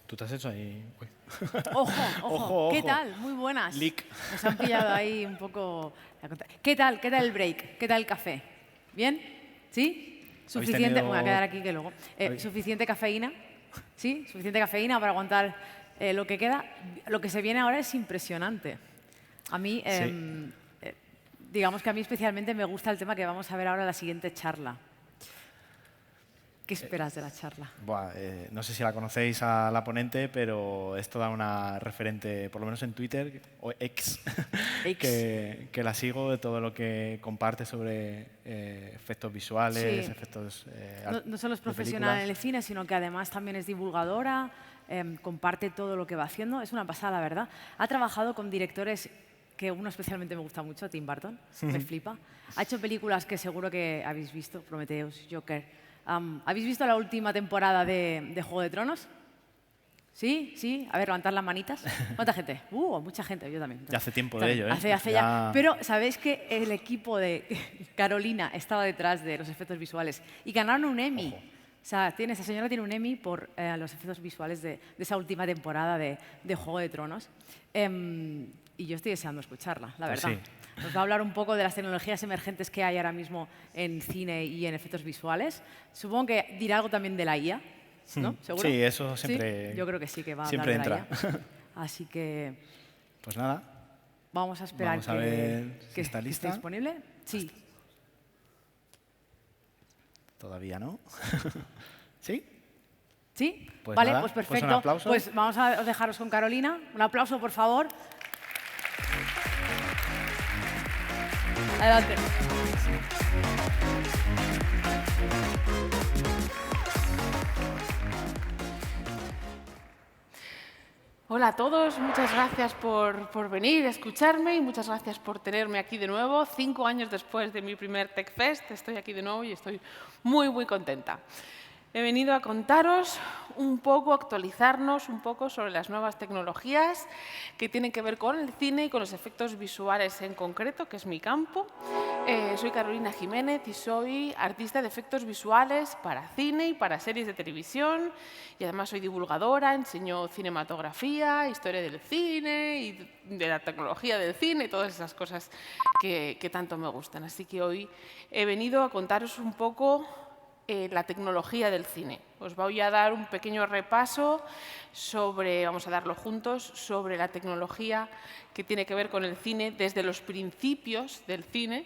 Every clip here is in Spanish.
Tú te has hecho ahí... Uy. Ojo, ojo, Ojo, ¿qué ojo. tal? Muy buenas. Leak. Nos han pillado ahí un poco... ¿Qué tal? ¿Qué tal el break? ¿Qué tal el café? ¿Bien? ¿Sí? ¿Suficiente? tenido- Me voy a quedar aquí que luego. ¿Habéis- ¿Suficiente cafeína? ¿Sí? ¿Suficiente cafeína para aguantar lo que queda? Lo que se viene ahora es impresionante. A mí, Sí. digamos que a mí especialmente me gusta el tema que vamos a ver ahora en la siguiente charla. ¿Qué esperas de la charla? Buah, no sé si la conocéis a la ponente, pero es toda una referente, por lo menos en Twitter, o X, X. que la sigo de todo lo que comparte sobre efectos visuales, Sí. efectos No solo es de profesional en el películas. cine, sino que además también es divulgadora, comparte todo lo que va haciendo. Es una pasada, la verdad. Ha trabajado con directores que uno especialmente me gusta mucho, Tim Burton, me flipa. Ha hecho películas que seguro que habéis visto, Prometheus, Joker. ¿Habéis visto la última temporada de Juego de Tronos? ¿Sí? ¿Sí? A ver, levantar las manitas. ¿Cuánta gente? Mucha gente, yo también. Ya hace tiempo de También, ello, ¿eh? Hace ya. Pero, ¿sabéis que el equipo de Carolina estaba detrás de los efectos visuales y ganaron un Emmy? Ojo. O sea, esa señora tiene un Emmy por los efectos visuales de esa última temporada de Juego de Tronos. Y yo estoy deseando escucharla, la Pues verdad. sí. Nos va a hablar un poco de las tecnologías emergentes que hay ahora mismo en cine y en efectos visuales. Supongo que dirá algo también de la IA, ¿no? ¿Seguro? Sí, eso ¿Sí? siempre, Yo creo que sí que va a siempre hablar de entra. la IA. Así que Pues nada, vamos a esperar vamos a ver si que está esté lista. disponible. Sí. Todavía no. ¿Sí? ¿Sí? Pues vale, nada, pues pues un perfecto. aplauso. Pues vamos a dejaros con Carolina. Un aplauso, por favor. Adelante. Hola a todos, muchas gracias por venir a escucharme y muchas gracias por tenerme aquí de nuevo. 5 años después de mi primer TechFest, estoy aquí de nuevo y estoy muy, muy contenta. He venido a contaros un poco, actualizarnos un poco sobre las nuevas tecnologías que tienen que ver con el cine y con los efectos visuales en concreto, que es mi campo. Soy Carolina Jiménez y soy artista de efectos visuales para cine y para series de televisión. Y además soy divulgadora, enseño cinematografía, historia del cine y de la tecnología del cine y todas esas cosas que tanto me gustan. Así que hoy he venido a contaros un poco la tecnología del cine. Os voy a dar un pequeño repaso sobre, vamos a darlo juntos, sobre la tecnología que tiene que ver con el cine desde los principios del cine,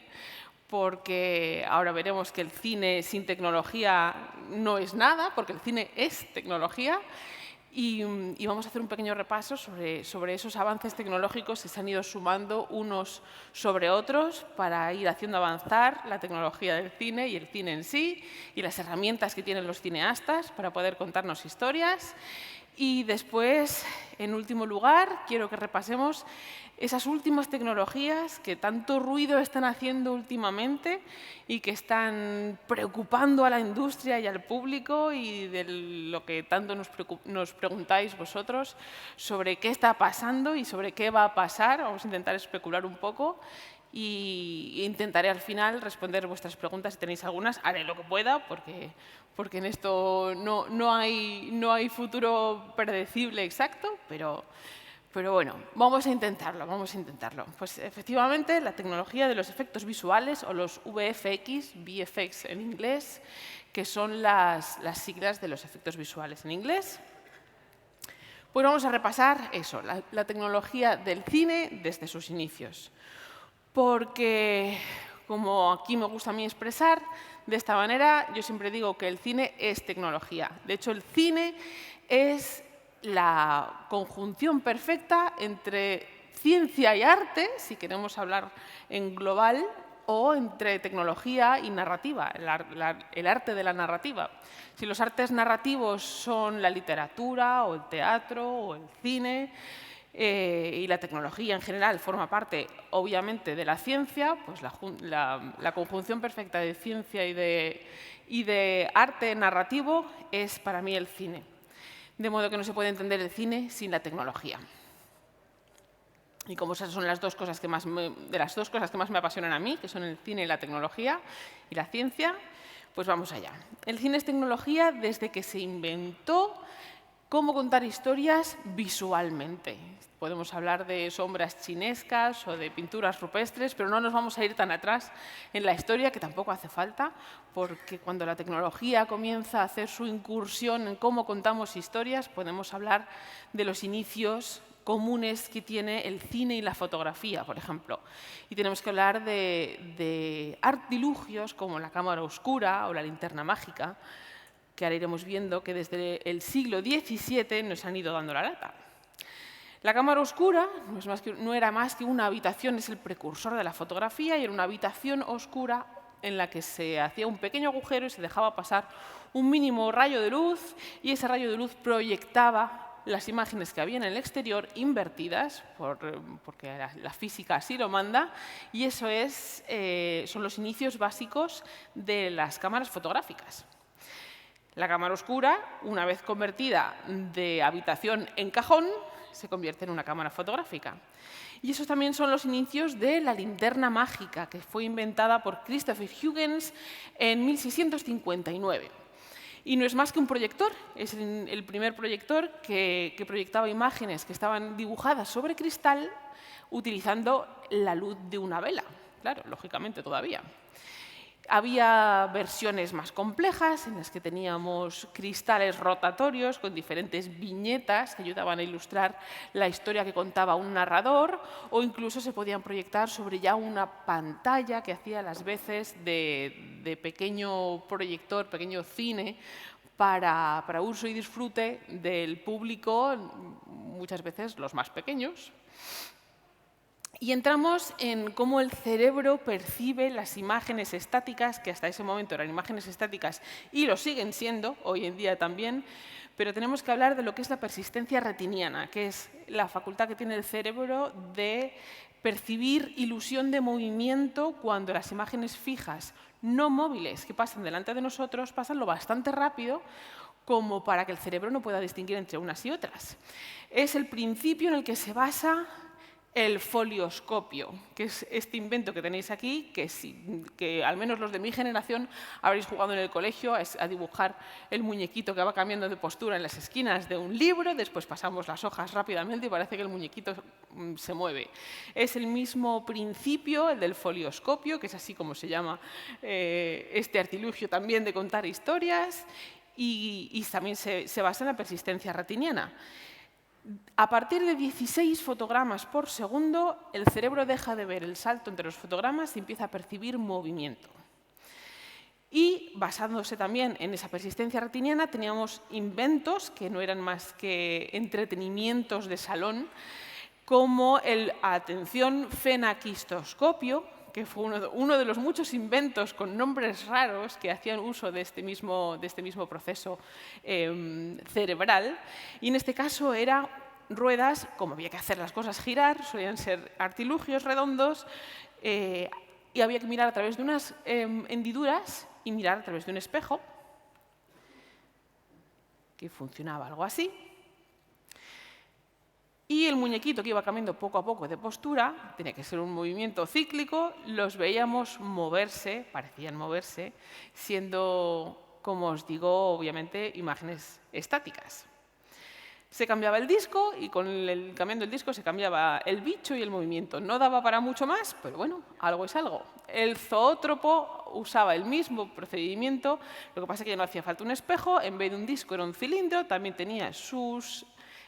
porque ahora veremos que el cine sin tecnología no es nada, porque el cine es tecnología. Y vamos a hacer un pequeño repaso sobre esos avances tecnológicos que se han ido sumando unos sobre otros para ir haciendo avanzar la tecnología del cine y el cine en sí y las herramientas que tienen los cineastas para poder contarnos historias. Y después, en último lugar, quiero que repasemos esas últimas tecnologías que tanto ruido están haciendo últimamente y que están preocupando a la industria y al público y de lo que tanto nos preguntáis vosotros sobre qué está pasando y sobre qué va a pasar. Vamos a intentar especular un poco y intentaré al final responder vuestras preguntas si tenéis algunas. Haré lo que pueda porque en esto no hay futuro predecible exacto, pero bueno, vamos a intentarlo, vamos a intentarlo. Pues efectivamente, la tecnología de los efectos visuales o los VFX en inglés, que son las siglas de los efectos visuales en inglés. Pues vamos a repasar eso, la tecnología del cine desde sus inicios. Porque, como aquí me gusta a mí expresar, de esta manera yo siempre digo que el cine es tecnología. De hecho, el cine es la conjunción perfecta entre ciencia y arte, si queremos hablar en global, o entre tecnología y narrativa, el arte de la narrativa. Si los artes narrativos son la literatura, o el teatro, o el cine, y la tecnología en general forma parte, obviamente, de la ciencia, pues la conjunción perfecta de ciencia y de arte narrativo es para mí el cine. De modo que no se puede entender el cine sin la tecnología. Y como esas son de las dos cosas que más me apasionan a mí, que son el cine y la tecnología y la ciencia, pues vamos allá. El cine es tecnología desde que se inventó cómo contar historias visualmente. Podemos hablar de sombras chinescas o de pinturas rupestres, pero no nos vamos a ir tan atrás en la historia, que tampoco hace falta, porque cuando la tecnología comienza a hacer su incursión en cómo contamos historias, podemos hablar de los inicios comunes que tiene el cine y la fotografía, por ejemplo. Y tenemos que hablar de artilugios como la cámara oscura o la linterna mágica, que ahora iremos viendo que desde el siglo XVII nos han ido dando la lata. La cámara oscura no era más que una habitación, es el precursor de la fotografía, y era una habitación oscura en la que se hacía un pequeño agujero y se dejaba pasar un mínimo rayo de luz, y ese rayo de luz proyectaba las imágenes que había en el exterior invertidas, porque la física así lo manda, y eso son los inicios básicos de las cámaras fotográficas. La cámara oscura, una vez convertida de habitación en cajón, se convierte en una cámara fotográfica. Y esos también son los inicios de la linterna mágica, que fue inventada por Christopher Huygens en 1659. Y no es más que un proyector, es el primer proyector que proyectaba imágenes que estaban dibujadas sobre cristal utilizando la luz de una vela, claro, lógicamente todavía. Había versiones más complejas en las que teníamos cristales rotatorios con diferentes viñetas que ayudaban a ilustrar la historia que contaba un narrador, o incluso se podían proyectar sobre ya una pantalla que hacía las veces de pequeño proyector, pequeño cine, para uso y disfrute del público, muchas veces los más pequeños. Y entramos en cómo el cerebro percibe las imágenes estáticas, que hasta ese momento eran imágenes estáticas y lo siguen siendo, hoy en día también, pero tenemos que hablar de lo que es la persistencia retiniana, que es la facultad que tiene el cerebro de percibir ilusión de movimiento cuando las imágenes fijas, no móviles, que pasan delante de nosotros, pasan lo bastante rápido como para que el cerebro no pueda distinguir entre unas y otras. Es el principio en el que se basa el folioscopio, que es este invento que tenéis aquí, que al menos los de mi generación habréis jugado en el colegio a dibujar el muñequito que va cambiando de postura en las esquinas de un libro, después pasamos las hojas rápidamente y parece que el muñequito se mueve. Es el mismo principio, el del folioscopio, que es así como se llama este artilugio también de contar historias, y también se basa en la persistencia retiniana. A partir de 16 fotogramas por segundo, el cerebro deja de ver el salto entre los fotogramas y empieza a percibir movimiento. Y basándose también en esa persistencia retiniana, teníamos inventos que no eran más que entretenimientos de salón, como el, atención, fenaquistoscopio, que fue uno de los muchos inventos con nombres raros que hacían uso de este mismo proceso cerebral. Y en este caso eran ruedas, como había que hacer las cosas girar, solían ser artilugios redondos, y había que mirar a través de unas hendiduras y mirar a través de un espejo, que funcionaba algo así. Y el muñequito que iba cambiando poco a poco de postura, tenía que ser un movimiento cíclico, los veíamos moverse, parecían moverse, siendo, como os digo, obviamente, imágenes estáticas. Se cambiaba el disco y cambiando el disco se cambiaba el bicho y el movimiento. No daba para mucho más, pero bueno, algo es algo. El zoótropo usaba el mismo procedimiento, lo que pasa es que ya no hacía falta un espejo, en vez de un disco era un cilindro, también tenía sus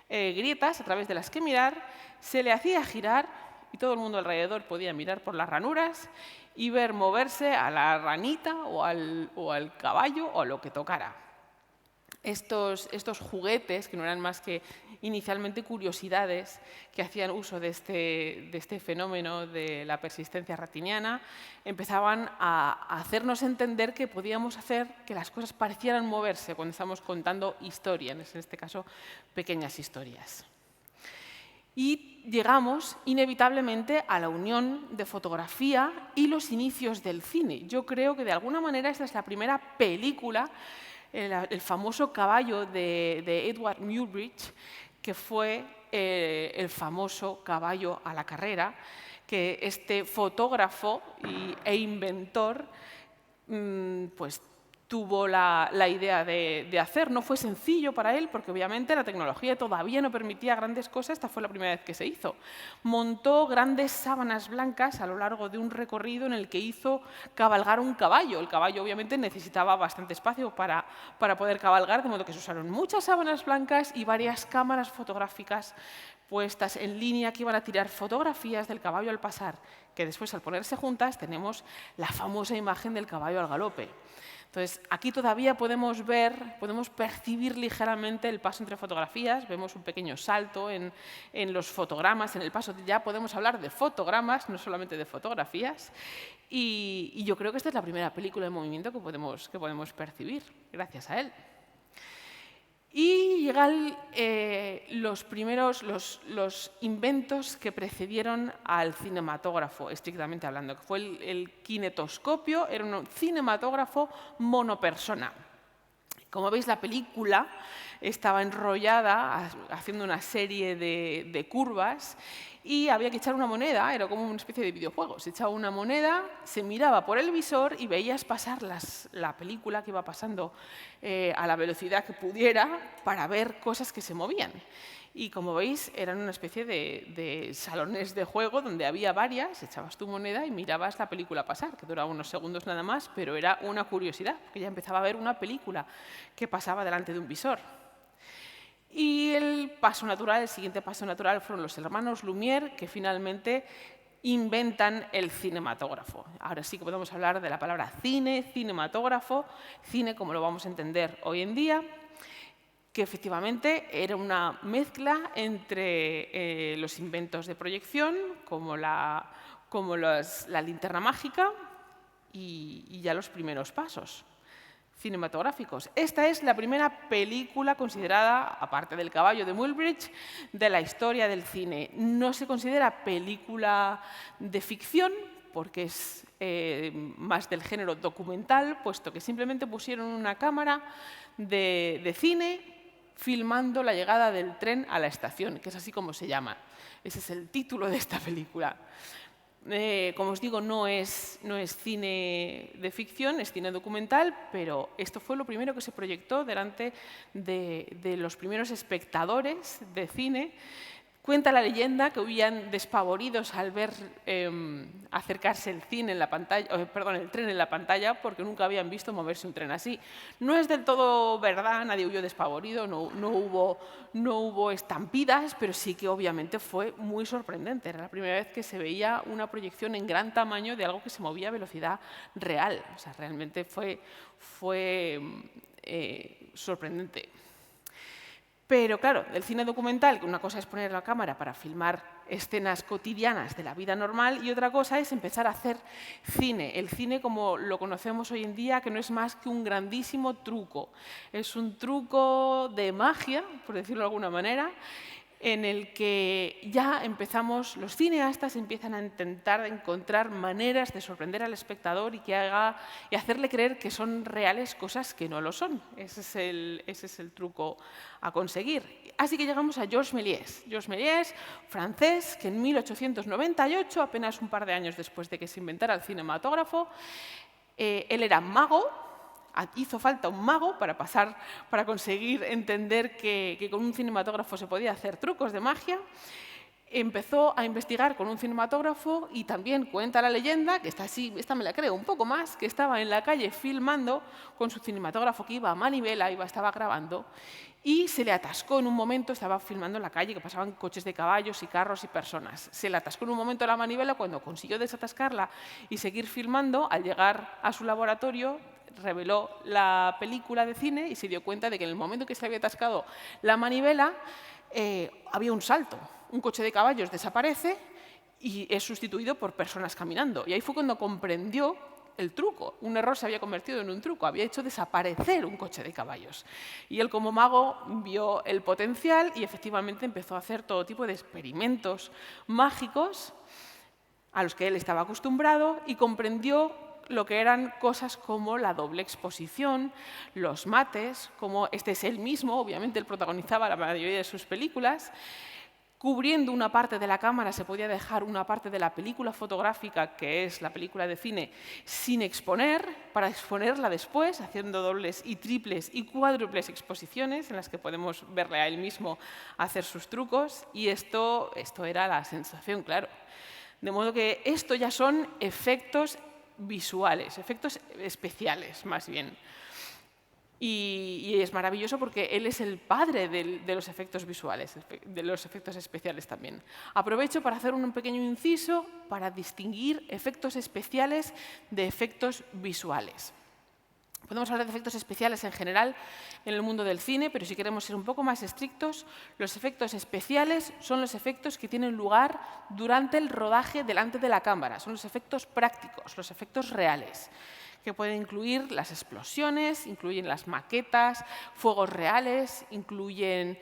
grietas a través de las que mirar, se le hacía girar y todo el mundo alrededor podía mirar por las ranuras y ver moverse a la ranita o al caballo o a lo que tocara. Estos juguetes, que no eran más que inicialmente curiosidades que hacían uso de este fenómeno de la persistencia retiniana, empezaban a hacernos entender que podíamos hacer que las cosas parecieran moverse cuando estamos contando historias, en este caso pequeñas historias. Y llegamos inevitablemente a la unión de fotografía y los inicios del cine. Yo creo que de alguna manera esta es la primera película, el famoso caballo de Edward Muybridge, que fue el famoso caballo a la carrera, que este fotógrafo e inventor pues tuvo la idea de hacer. No fue sencillo para él porque obviamente la tecnología todavía no permitía grandes cosas. Esta fue la primera vez que se hizo. Montó grandes sábanas blancas a lo largo de un recorrido en el que hizo cabalgar un caballo. El caballo obviamente necesitaba bastante espacio para poder cabalgar, de modo que se usaron muchas sábanas blancas y varias cámaras fotográficas puestas en línea que iban a tirar fotografías del caballo al pasar, que después al ponerse juntas tenemos la famosa imagen del caballo al galope. Entonces, aquí todavía podemos percibir ligeramente el paso entre fotografías, vemos un pequeño salto en los fotogramas, en el paso ya podemos hablar de fotogramas, no solamente de fotografías, y yo creo que esta es la primera película en movimiento que podemos percibir, gracias a él. Y llegan los inventos que precedieron al cinematógrafo, estrictamente hablando, que fue el kinetoscopio, era un cinematógrafo monopersona. Como veis, la película estaba enrollada haciendo una serie de curvas y había que echar una moneda, era como una especie de videojuego. Se echaba una moneda, se miraba por el visor y veías pasar la película que iba pasando a la velocidad que pudiera para ver cosas que se movían. Y como veis, eran una especie de salones de juego donde había varias, echabas tu moneda y mirabas la película pasar, que duraba unos segundos nada más, pero era una curiosidad, porque ya empezaba a ver una película que pasaba delante de un visor. Y el siguiente paso natural fueron los hermanos Lumière, que finalmente inventan el cinematógrafo. Ahora sí que podemos hablar de la palabra cine, cinematógrafo, cine como lo vamos a entender hoy en día, que efectivamente era una mezcla entre los inventos de proyección, como la linterna mágica, y ya los primeros pasos cinematográficos. Esta es la primera película considerada, aparte del caballo de Muybridge, de la historia del cine. No se considera película de ficción, porque es más del género documental, puesto que simplemente pusieron una cámara de cine filmando la llegada del tren a la estación, que es así como se llama. Ese es el título de esta película. Como os digo, no es cine de ficción, es cine documental, pero esto fue lo primero que se proyectó delante de los primeros espectadores de cine. Cuenta la leyenda que huían despavoridos al ver acercarse el tren en la pantalla porque nunca habían visto moverse un tren así. No es del todo verdad, nadie huyó despavorido, no hubo estampidas, pero sí que obviamente fue muy sorprendente. Era la primera vez que se veía una proyección en gran tamaño de algo que se movía a velocidad real. O sea, realmente fue sorprendente. Pero claro, el cine documental, una cosa es poner la cámara para filmar escenas cotidianas de la vida normal y otra cosa es empezar a hacer cine. El cine como lo conocemos hoy en día, que no es más que un grandísimo truco. Es un truco de magia, por decirlo de alguna manera, en el que ya los cineastas empiezan a intentar encontrar maneras de sorprender al espectador y hacerle creer que son reales cosas que no lo son. Ese es el truco a conseguir. Así que llegamos a Georges Méliès. Georges Méliès, francés, que en 1898, apenas un par de años después de que se inventara el cinematógrafo, él era mago. Hizo falta un mago para conseguir entender que con un cinematógrafo se podía hacer trucos de magia. Empezó a investigar con un cinematógrafo y también cuenta la leyenda, que esta me la creo un poco más, que estaba en la calle filmando con su cinematógrafo que iba a manivela, estaba grabando, y se le atascó en un momento, estaba filmando en la calle, que pasaban coches de caballos y carros y personas. Se le atascó en un momento la manivela, cuando consiguió desatascarla y seguir filmando, al llegar a su laboratorio, reveló la película de cine y se dio cuenta de que en el momento que se le había atascado la manivela había un salto. Un coche de caballos desaparece y es sustituido por personas caminando. Y ahí fue cuando comprendió el truco. Un error se había convertido en un truco, había hecho desaparecer un coche de caballos. Y él como mago vio el potencial y efectivamente empezó a hacer todo tipo de experimentos mágicos a los que él estaba acostumbrado y comprendió lo que eran cosas como la doble exposición, los mates, como este es él mismo, obviamente él protagonizaba la mayoría de sus películas, Cubriendo una parte de la cámara se podía dejar una parte de la película fotográfica, que es la película de cine, sin exponer, para exponerla después, haciendo dobles y triples y cuádruples exposiciones en las que podemos verle a él mismo hacer sus trucos. Y esto era la sensación, claro. De modo que esto ya son efectos visuales, efectos especiales más bien. Y es maravilloso porque él es el padre de los efectos visuales, de los efectos especiales también. Aprovecho para hacer un pequeño inciso para distinguir efectos especiales de efectos visuales. Podemos hablar de efectos especiales en general en el mundo del cine, pero si queremos ser un poco más estrictos, los efectos especiales son los efectos que tienen lugar durante el rodaje delante de la cámara. Son los efectos prácticos, los efectos reales, que pueden incluir las explosiones, incluyen las maquetas, fuegos reales, incluyen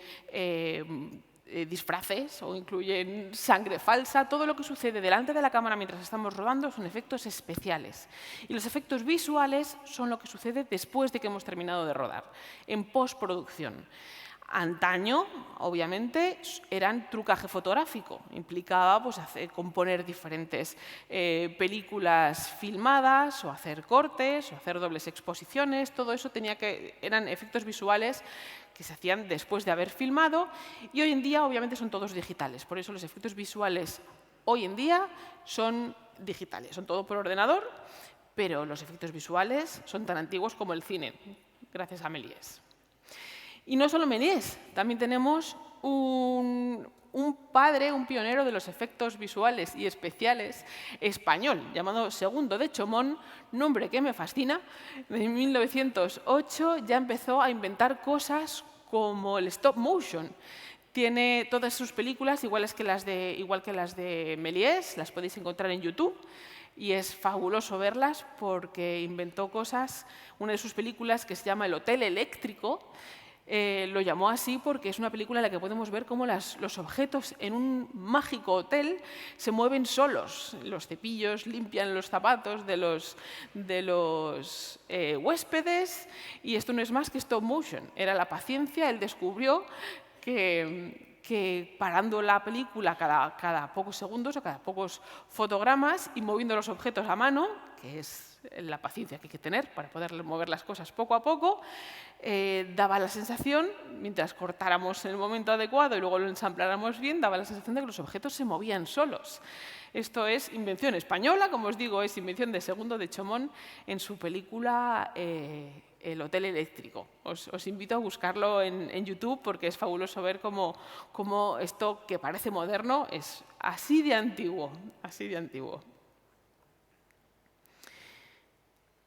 disfraces o incluyen sangre falsa. Todo lo que sucede delante de la cámara mientras estamos rodando son efectos especiales. Y los efectos visuales son lo que sucede después de que hemos terminado de rodar, en postproducción. Antaño, obviamente, eran trucaje fotográfico. Implicaba pues, componer diferentes películas filmadas, o hacer cortes, o hacer dobles exposiciones. Todo eso eran efectos visuales que se hacían después de haber filmado. Y hoy en día, obviamente, son todos digitales. Por eso los efectos visuales hoy en día son digitales. Son todo por ordenador, pero los efectos visuales son tan antiguos como el cine, gracias a Méliès. Y no solo Méliès, también tenemos un padre, un pionero de los efectos visuales y especiales español, llamado Segundo de Chomón, nombre que me fascina. En 1908 ya empezó a inventar cosas como el stop motion. Tiene todas sus películas, igual que las de Méliès, las podéis encontrar en YouTube. Y es fabuloso verlas porque inventó cosas. Una de sus películas, que se llama El Hotel Eléctrico, lo llamó así porque es una película en la que podemos ver cómo los objetos en un mágico hotel se mueven solos. Los cepillos limpian los zapatos de los huéspedes, y esto no es más que stop motion. Era la paciencia. Él descubrió que parando la película cada pocos segundos o cada pocos fotogramas y moviendo los objetos a mano, que es la paciencia que hay que tener para poder mover las cosas poco a poco, daba la sensación, mientras cortáramos en el momento adecuado y luego lo ensambláramos bien, daba la sensación de que los objetos se movían solos. Esto es invención española, como os digo, es invención de Segundo de Chomón en su película El Hotel Eléctrico. Os invito a buscarlo en YouTube porque es fabuloso ver cómo esto que parece moderno es así de antiguo, así de antiguo.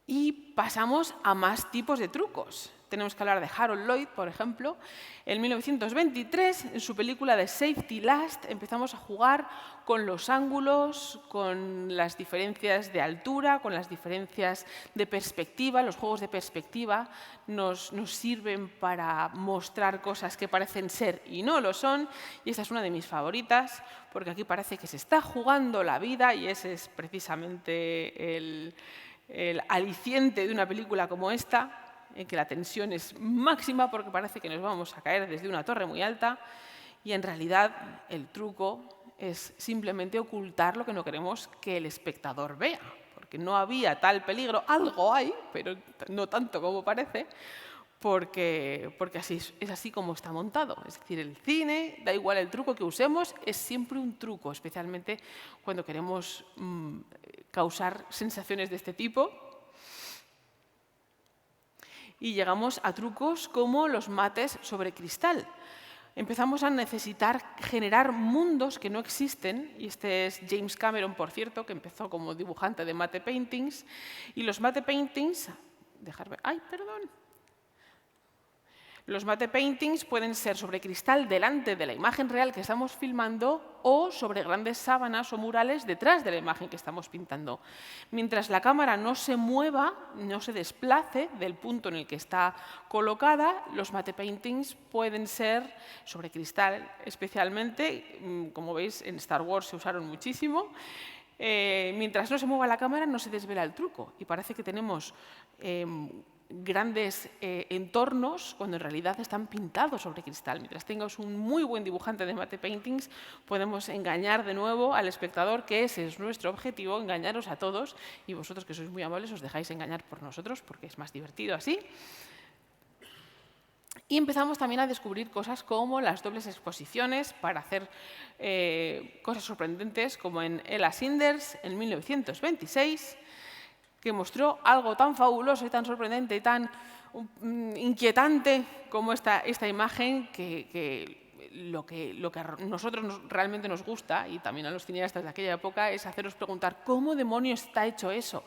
Y pasamos a más tipos de trucos. Tenemos que hablar de Harold Lloyd, por ejemplo. En 1923, en su película de Safety Last, empezamos a jugar con los ángulos, con las diferencias de altura, con las diferencias de perspectiva. Los juegos de perspectiva nos sirven para mostrar cosas que parecen ser y no lo son. Y esta es una de mis favoritas, porque aquí parece que se está jugando la vida, y ese es precisamente el aliciente de una película como esta, en que la tensión es máxima porque parece que nos vamos a caer desde una torre muy alta, y en realidad el truco es simplemente ocultar lo que no queremos que el espectador vea, porque no había tal peligro. Algo hay, pero no tanto como parece, porque es así como está montado. Es decir, el cine, da igual el truco que usemos, es siempre un truco, especialmente cuando queremos causar sensaciones de este tipo. Y llegamos a trucos como los mates sobre cristal. Empezamos a necesitar generar mundos que no existen, y este es James Cameron, por cierto, que empezó como dibujante de mate paintings. Y los mate paintings... Los mate paintings pueden ser sobre cristal delante de la imagen real que estamos filmando o sobre grandes sábanas o murales detrás de la imagen que estamos pintando. Mientras la cámara no se mueva, no se desplace del punto en el que está colocada, los mate paintings pueden ser sobre cristal especialmente. Como veis, en Star Wars se usaron muchísimo. Mientras no se mueva la cámara, no se desvela el truco y parece que tenemos grandes entornos cuando en realidad están pintados sobre cristal. Mientras tengas un muy buen dibujante de matte paintings, podemos engañar de nuevo al espectador, que ese es nuestro objetivo, engañaros a todos, y vosotros, que sois muy amables, os dejáis engañar por nosotros porque es más divertido así. Y empezamos también a descubrir cosas como las dobles exposiciones para hacer cosas sorprendentes, como en Ella Sanders en 1926, que mostró algo tan fabuloso y tan sorprendente y tan inquietante como esta imagen, que lo que a nosotros realmente nos gusta, y también a los cineastas de aquella época, es haceros preguntar ¿cómo demonios está hecho eso?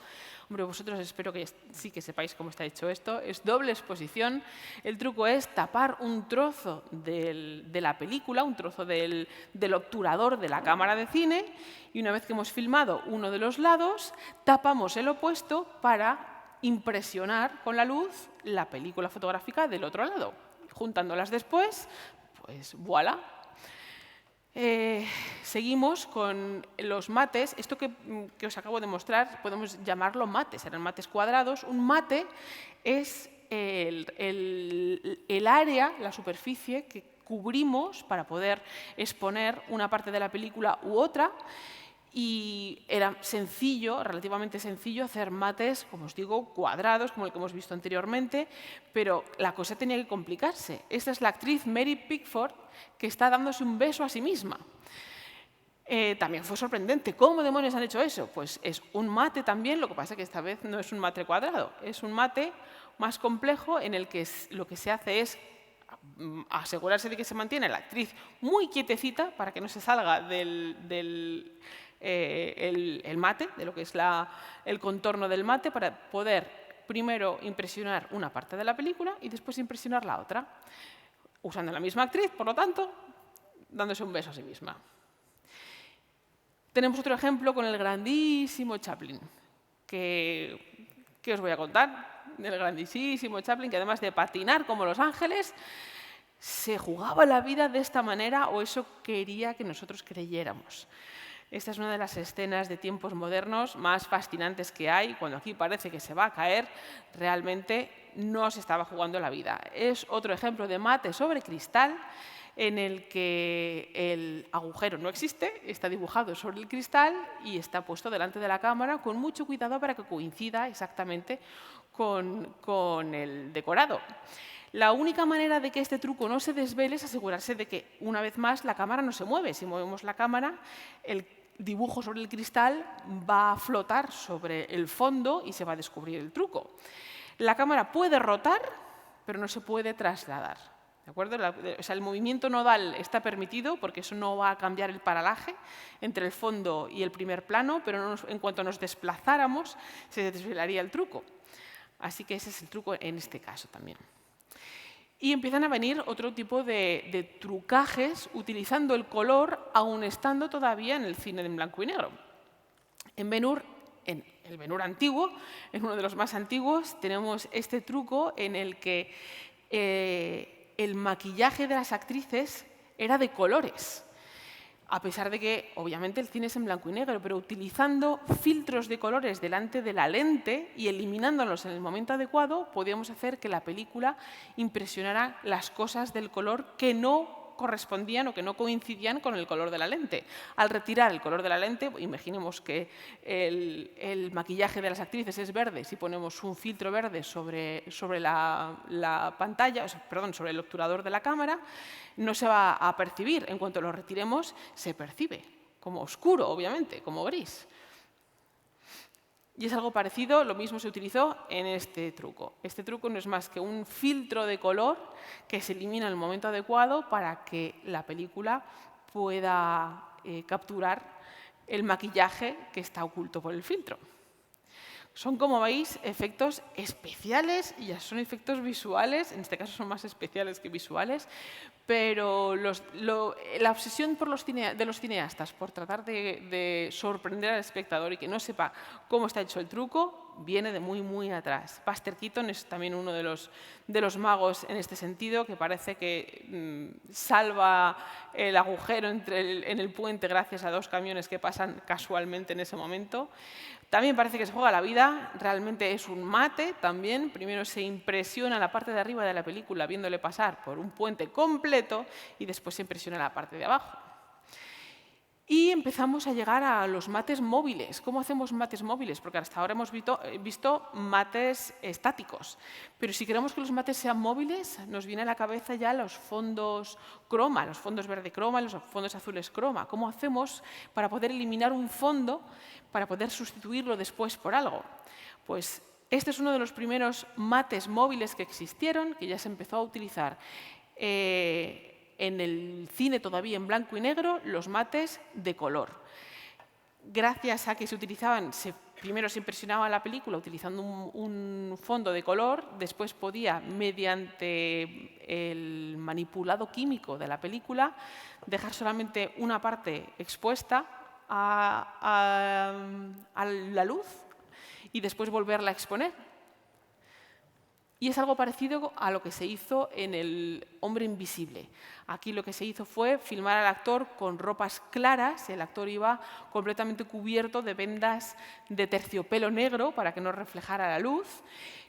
Hombre, vosotros espero que sí que sepáis cómo está hecho esto. Es doble exposición. El truco es tapar un trozo de la película, un trozo del obturador de la cámara de cine, y una vez que hemos filmado uno de los lados, tapamos el opuesto para impresionar con la luz la película fotográfica del otro lado. Juntándolas después, pues voilà. Seguimos con los mates. Esto que os acabo de mostrar podemos llamarlo mates, eran mates cuadrados. Un mate es el área, la superficie que cubrimos para poder exponer una parte de la película u otra. Y era sencillo, relativamente sencillo, hacer mates, como os digo, cuadrados, como el que hemos visto anteriormente, pero la cosa tenía que complicarse. Esta es la actriz Mary Pickford, que está dándose un beso a sí misma. También fue sorprendente. ¿Cómo demonios han hecho eso? Pues es un mate también, lo que pasa es que esta vez no es un mate cuadrado, es un mate más complejo en el que lo que se hace es asegurarse de que se mantiene la actriz muy quietecita para que no se salga el mate, de lo que es el contorno del mate, para poder primero impresionar una parte de la película y después impresionar la otra, usando la misma actriz, por lo tanto, dándose un beso a sí misma. Tenemos otro ejemplo con el grandísimo Chaplin, que os voy a contar, del grandísimo Chaplin, que además de patinar como Los Ángeles, se jugaba la vida de esta manera, o eso quería que nosotros creyéramos. Esta es una de las escenas de tiempos modernos más fascinantes que hay. Cuando aquí parece que se va a caer, realmente no se estaba jugando la vida. Es otro ejemplo de mate sobre cristal en el que el agujero no existe, está dibujado sobre el cristal y está puesto delante de la cámara con mucho cuidado para que coincida exactamente con el decorado. La única manera de que este truco no se desvele es asegurarse de que, una vez más, la cámara no se mueve. Si movemos la cámara, el dibujo sobre el cristal va a flotar sobre el fondo y se va a descubrir el truco. La cámara puede rotar, pero no se puede trasladar. ¿De acuerdo? O sea, el movimiento nodal está permitido porque eso no va a cambiar el paralaje entre el fondo y el primer plano, pero en cuanto nos desplazáramos se desvelaría el truco. Así que ese es el truco en este caso también. Y empiezan a venir otro tipo de trucajes utilizando el color, aún estando todavía en el cine en blanco y negro. En el Ben-Hur antiguo, en uno de los más antiguos, tenemos este truco en el que el maquillaje de las actrices era de colores. A pesar de que, obviamente, el cine es en blanco y negro, pero utilizando filtros de colores delante de la lente y eliminándolos en el momento adecuado, podíamos hacer que la película impresionara las cosas del color que no correspondían o que no coincidían con el color de la lente. Al retirar el color de la lente, imaginemos que el maquillaje de las actrices es verde. Si ponemos un filtro verde sobre la pantalla, perdón, sobre el obturador de la cámara, no se va a percibir. En cuanto lo retiremos, se percibe como oscuro, obviamente, como gris. Y es algo parecido, lo mismo se utilizó en este truco. Este truco no es más que un filtro de color que se elimina en el momento adecuado para que la película pueda capturar el maquillaje que está oculto por el filtro. Son, como veis, efectos especiales y ya son efectos visuales, en este caso son más especiales que visuales, pero la obsesión de los cineastas por tratar de sorprender al espectador y que no sepa cómo está hecho el truco viene de muy, muy atrás. Buster Keaton es también uno de los magos en este sentido, que parece que salva el agujero en el puente gracias a 2 camiones que pasan casualmente en ese momento. También parece que se juega la vida, realmente es un mate también. Primero se impresiona la parte de arriba de la película viéndole pasar por un puente completo y después se impresiona la parte de abajo. Y empezamos a llegar a los mates móviles. ¿Cómo hacemos mates móviles? Porque hasta ahora hemos visto mates estáticos. Pero si queremos que los mates sean móviles, nos viene a la cabeza ya los fondos croma, los fondos verde croma, los fondos azules croma. ¿Cómo hacemos para poder eliminar un fondo, para poder sustituirlo después por algo? Pues este es uno de los primeros mates móviles que existieron, que ya se empezó a utilizar en el cine todavía en blanco y negro, los mates de color. Gracias a que se utilizaban, primero se impresionaba la película utilizando un fondo de color, después podía, mediante el manipulado químico de la película, dejar solamente una parte expuesta a la luz y después volverla a exponer. Y es algo parecido a lo que se hizo en El hombre invisible. Aquí lo que se hizo fue filmar al actor con ropas claras. El actor iba completamente cubierto de vendas de terciopelo negro para que no reflejara la luz,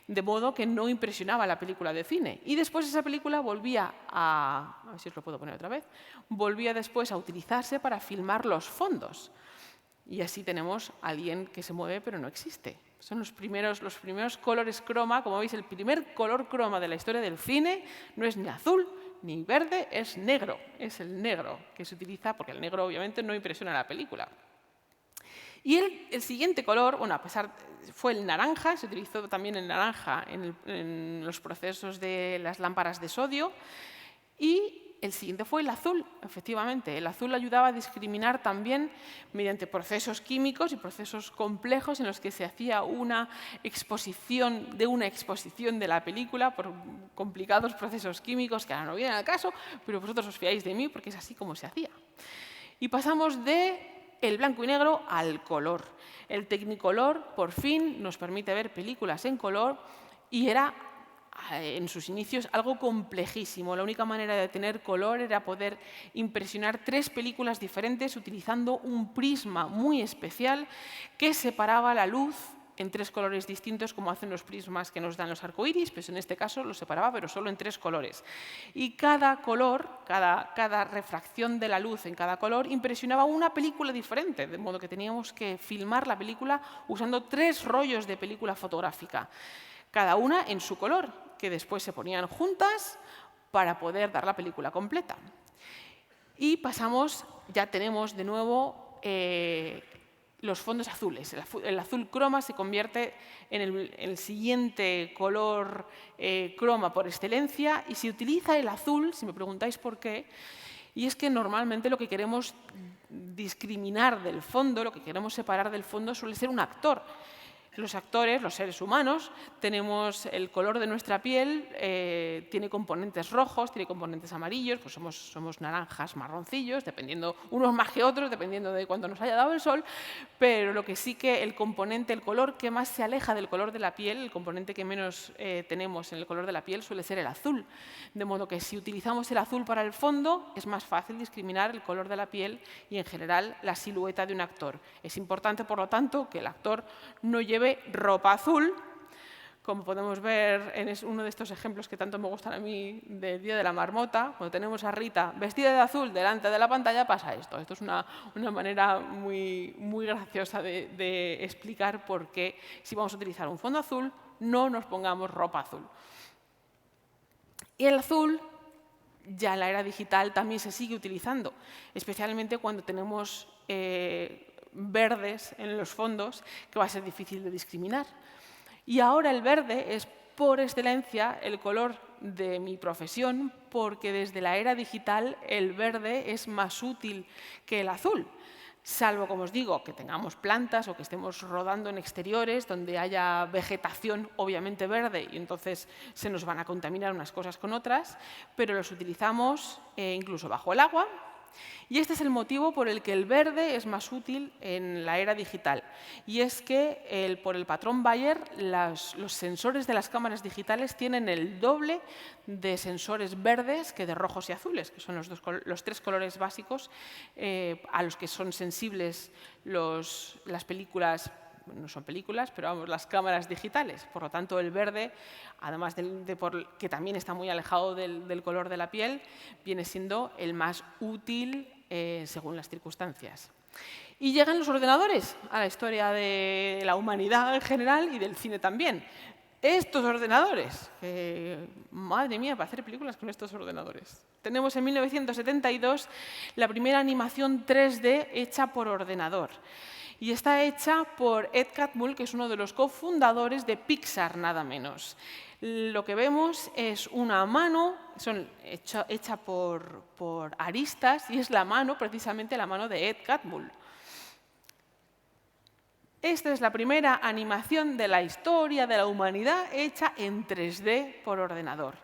de modo que no impresionaba la película de cine. Y después esa película volvía a ver si os lo puedo poner otra vez, volvía después a utilizarse para filmar los fondos. Y así tenemos a alguien que se mueve pero no existe. Son los primeros colores croma. Como veis, el primer color croma de la historia del cine no es ni azul ni verde, es negro. Es el negro que se utiliza porque el negro obviamente no impresiona la película. Y el siguiente color, bueno, fue el naranja, se utilizó también el naranja en los procesos de las lámparas de sodio. Y el siguiente fue el azul, efectivamente. El azul ayudaba a discriminar también mediante procesos químicos y procesos complejos en los que se hacía una exposición de la película por complicados procesos químicos que ahora no vienen al caso, pero vosotros os fiáis de mí porque es así como se hacía. Y pasamos del blanco y negro al color. El Technicolor, por fin, nos permite ver películas en color y era en sus inicios algo complejísimo. La única manera de tener color era poder impresionar 3 películas diferentes utilizando un prisma muy especial que separaba la luz en 3 colores distintos, como hacen los prismas que nos dan los arcoíris, pues en este caso lo separaba, pero solo en 3 colores. Y cada color, cada refracción de la luz en cada color impresionaba una película diferente, de modo que teníamos que filmar la película usando 3 rollos de película fotográfica, cada una en su color, que después se ponían juntas para poder dar la película completa. Y pasamos, ya tenemos de nuevo los fondos azules. El azul croma se convierte en el siguiente color croma por excelencia y se utiliza el azul, si me preguntáis por qué, y es que normalmente lo que queremos discriminar del fondo, lo que queremos separar del fondo suele ser un actor. Los actores, los seres humanos, tenemos el color de nuestra piel, tiene componentes rojos, tiene componentes amarillos, pues somos naranjas, marroncillos, dependiendo, unos más que otros, dependiendo de cuánto nos haya dado el sol, pero lo que sí que el color que más se aleja del color de la piel, el componente que menos tenemos en el color de la piel suele ser el azul. De modo que si utilizamos el azul para el fondo, es más fácil discriminar el color de la piel y, en general, la silueta de un actor. Es importante, por lo tanto, que el actor no lleve ropa azul, como podemos ver en uno de estos ejemplos que tanto me gustan a mí del Día de la Marmota. Cuando tenemos a Rita vestida de azul delante de la pantalla pasa esto. Esto es una manera muy, muy graciosa de explicar por qué, si vamos a utilizar un fondo azul, no nos pongamos ropa azul. Y el azul, ya en la era digital, también se sigue utilizando, especialmente cuando tenemos verdes en los fondos, que va a ser difícil de discriminar. Y ahora el verde es, por excelencia, el color de mi profesión, porque desde la era digital el verde es más útil que el azul. Salvo, como os digo, que tengamos plantas o que estemos rodando en exteriores donde haya vegetación obviamente verde y entonces se nos van a contaminar unas cosas con otras, pero los utilizamos incluso bajo el agua. Y este es el motivo por el que el verde es más útil en la era digital. Y es que por el patrón Bayer, los sensores de las cámaras digitales tienen el doble de sensores verdes que de rojos y azules, que son los tres colores básicos a los que son sensibles las películas. No son películas, pero vamos, las cámaras digitales. Por lo tanto, el verde, además que también está muy alejado del color de la piel, viene siendo el más útil según las circunstancias. Y llegan los ordenadores a la historia de la humanidad en general y del cine también. Estos ordenadores, madre mía, para hacer películas con estos ordenadores. Tenemos en 1972 la primera animación 3D hecha por ordenador. Y está hecha por Ed Catmull, que es uno de los cofundadores de Pixar, nada menos. Lo que vemos es una mano hecha por aristas y es precisamente la mano de Ed Catmull. Esta es la primera animación de la historia de la humanidad hecha en 3D por ordenador.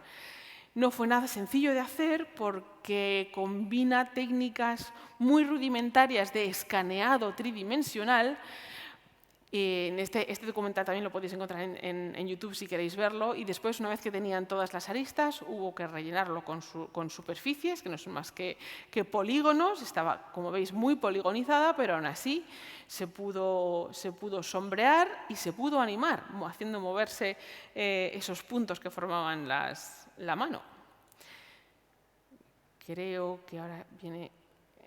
No fue nada sencillo de hacer porque combina técnicas muy rudimentarias de escaneado tridimensional. Este documental también lo podéis encontrar en YouTube si queréis verlo. Y después, una vez que tenían todas las aristas, hubo que rellenarlo con superficies, que no son más que polígonos. Estaba, como veis, muy poligonizada, pero aún así se pudo sombrear y se pudo animar, haciendo moverse esos puntos que formaban la mano. Creo que ahora viene...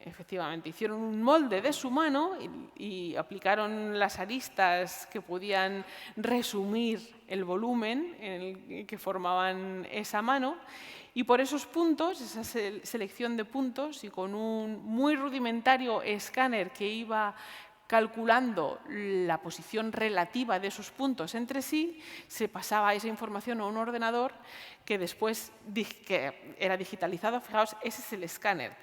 Efectivamente, hicieron un molde de su mano y aplicaron las aristas que podían resumir el volumen en el que formaban esa mano. Y por esos puntos, esa selección de puntos, y con un muy rudimentario escáner que iba calculando la posición relativa de esos puntos entre sí, se pasaba esa información a un ordenador que después que era digitalizado. Fijaos, ese es el escáner.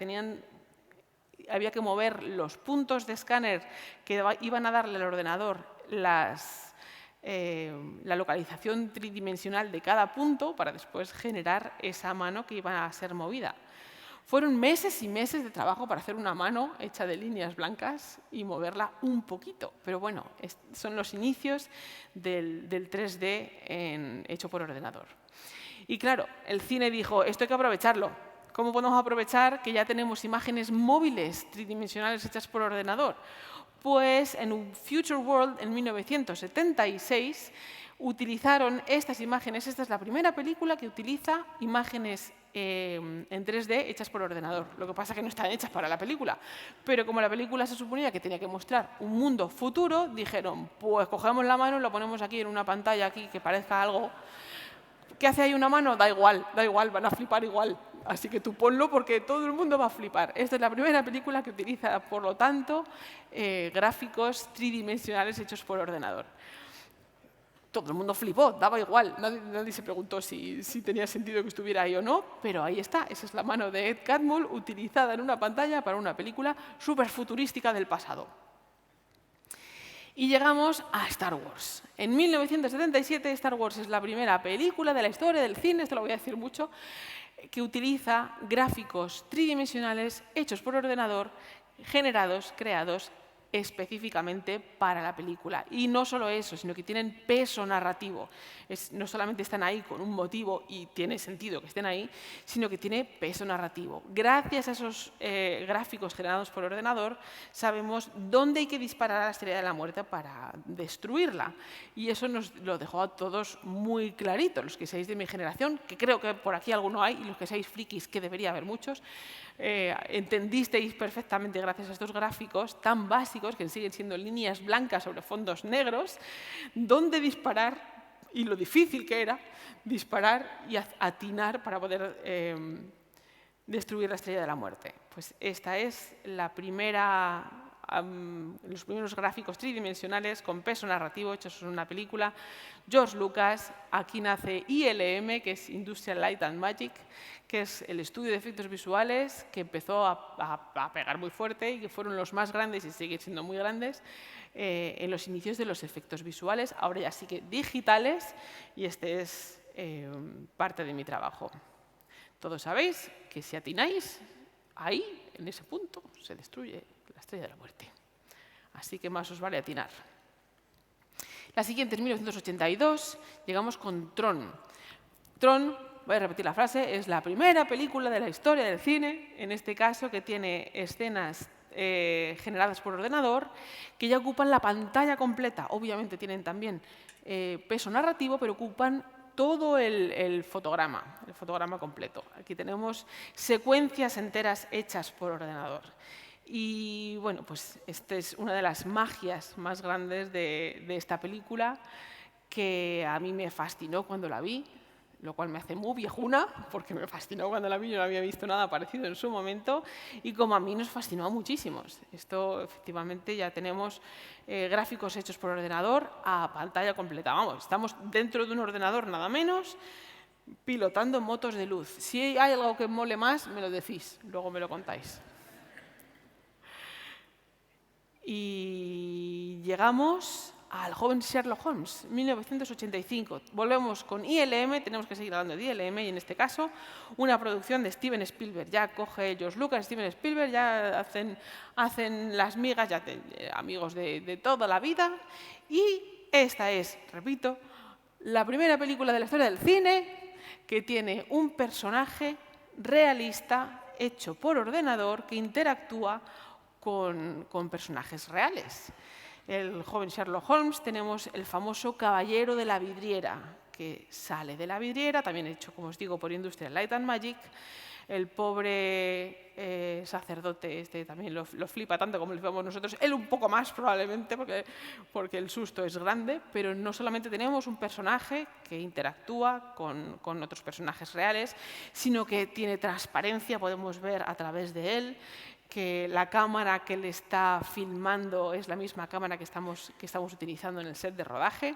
Había que mover los puntos de escáner que iban a darle al ordenador la localización tridimensional de cada punto para después generar esa mano que iba a ser movida. Fueron meses y meses de trabajo para hacer una mano hecha de líneas blancas y moverla un poquito. Pero bueno, son los inicios del 3D hecho por ordenador. Y claro, el cine dijo, esto hay que aprovecharlo. ¿Cómo podemos aprovechar que ya tenemos imágenes móviles tridimensionales hechas por ordenador? Pues en Future World, en 1976, utilizaron estas imágenes. Esta es la primera película que utiliza imágenes en 3D hechas por ordenador. Lo que pasa es que no están hechas para la película. Pero como la película se suponía que tenía que mostrar un mundo futuro, dijeron, pues cogemos la mano y la ponemos aquí en una pantalla aquí que parezca algo. ¿Qué hace ahí una mano? Da igual, van a flipar igual. Así que tú ponlo porque todo el mundo va a flipar. Esta es la primera película que utiliza, por lo tanto, gráficos tridimensionales hechos por ordenador. Todo el mundo flipó, daba igual. Nadie se preguntó si tenía sentido que estuviera ahí o no, pero ahí está. Esa es la mano de Ed Catmull utilizada en una pantalla para una película súper futurística del pasado. Y llegamos a Star Wars. En 1977, Star Wars es la primera película de la historia del cine, esto lo voy a decir mucho, que utiliza gráficos tridimensionales hechos por ordenador, creados específicamente para la película. Y no solo eso, sino que tienen peso narrativo. No solamente están ahí con un motivo y tiene sentido que estén ahí, sino que tiene peso narrativo. Gracias a esos gráficos generados por ordenador, sabemos dónde hay que disparar a la Estrella de la Muerte para destruirla. Y eso nos lo dejó a todos muy clarito. Los que seáis de mi generación, que creo que por aquí alguno hay, y los que seáis frikis, que debería haber muchos, entendisteis perfectamente gracias a estos gráficos tan básicos, que siguen siendo líneas blancas sobre fondos negros, dónde disparar y lo difícil que era disparar y atinar para poder destruir la Estrella de la Muerte. Pues esta es los primeros gráficos tridimensionales con peso narrativo hechos en una película. George Lucas, aquí nace ILM, que es Industrial Light and Magic, que es el estudio de efectos visuales que empezó a pegar muy fuerte y que fueron los más grandes y siguen siendo muy grandes en los inicios de los efectos visuales, ahora ya sí que digitales, y este es parte de mi trabajo. Todos sabéis que si atináis, ahí en ese punto se destruye la Estrella de la Muerte. Así que más os vale atinar. La siguiente es 1982, llegamos con Tron. Tron, voy a repetir la frase, es la primera película de la historia del cine, en este caso que tiene escenas generadas por ordenador que ya ocupan la pantalla completa. Obviamente tienen también peso narrativo, pero ocupan todo el fotograma completo. Aquí tenemos secuencias enteras hechas por ordenador. Y bueno, pues esta es una de las magias más grandes de esta película, que a mí me fascinó cuando la vi, lo cual me hace muy viejuna, porque me fascinó cuando la vi, yo no había visto nada parecido en su momento, y como a mí nos fascinó a muchísimos. Esto, efectivamente, ya tenemos gráficos hechos por ordenador a pantalla completa. Vamos, estamos dentro de un ordenador nada menos, pilotando motos de luz. Si hay algo que mole más, me lo decís, luego me lo contáis. Y llegamos al joven Sherlock Holmes, 1985. Volvemos con ILM, tenemos que seguir hablando de ILM, y en este caso una producción de Steven Spielberg. Ya coge George Lucas, Steven Spielberg, ya hacen las migas, ya amigos de toda la vida. Y esta es, repito, la primera película de la historia del cine que tiene un personaje realista hecho por ordenador que interactúa con personajes reales. El joven Sherlock Holmes, tenemos el famoso caballero de la vidriera, que sale de la vidriera, también hecho, como os digo, por Industrial Light and Magic. El pobre sacerdote también lo flipa tanto como lo flipamos nosotros. Él un poco más, probablemente, porque el susto es grande, pero no solamente tenemos un personaje que interactúa con otros personajes reales, sino que tiene transparencia, podemos ver a través de él, que la cámara que le está filmando es la misma cámara que estamos utilizando en el set de rodaje.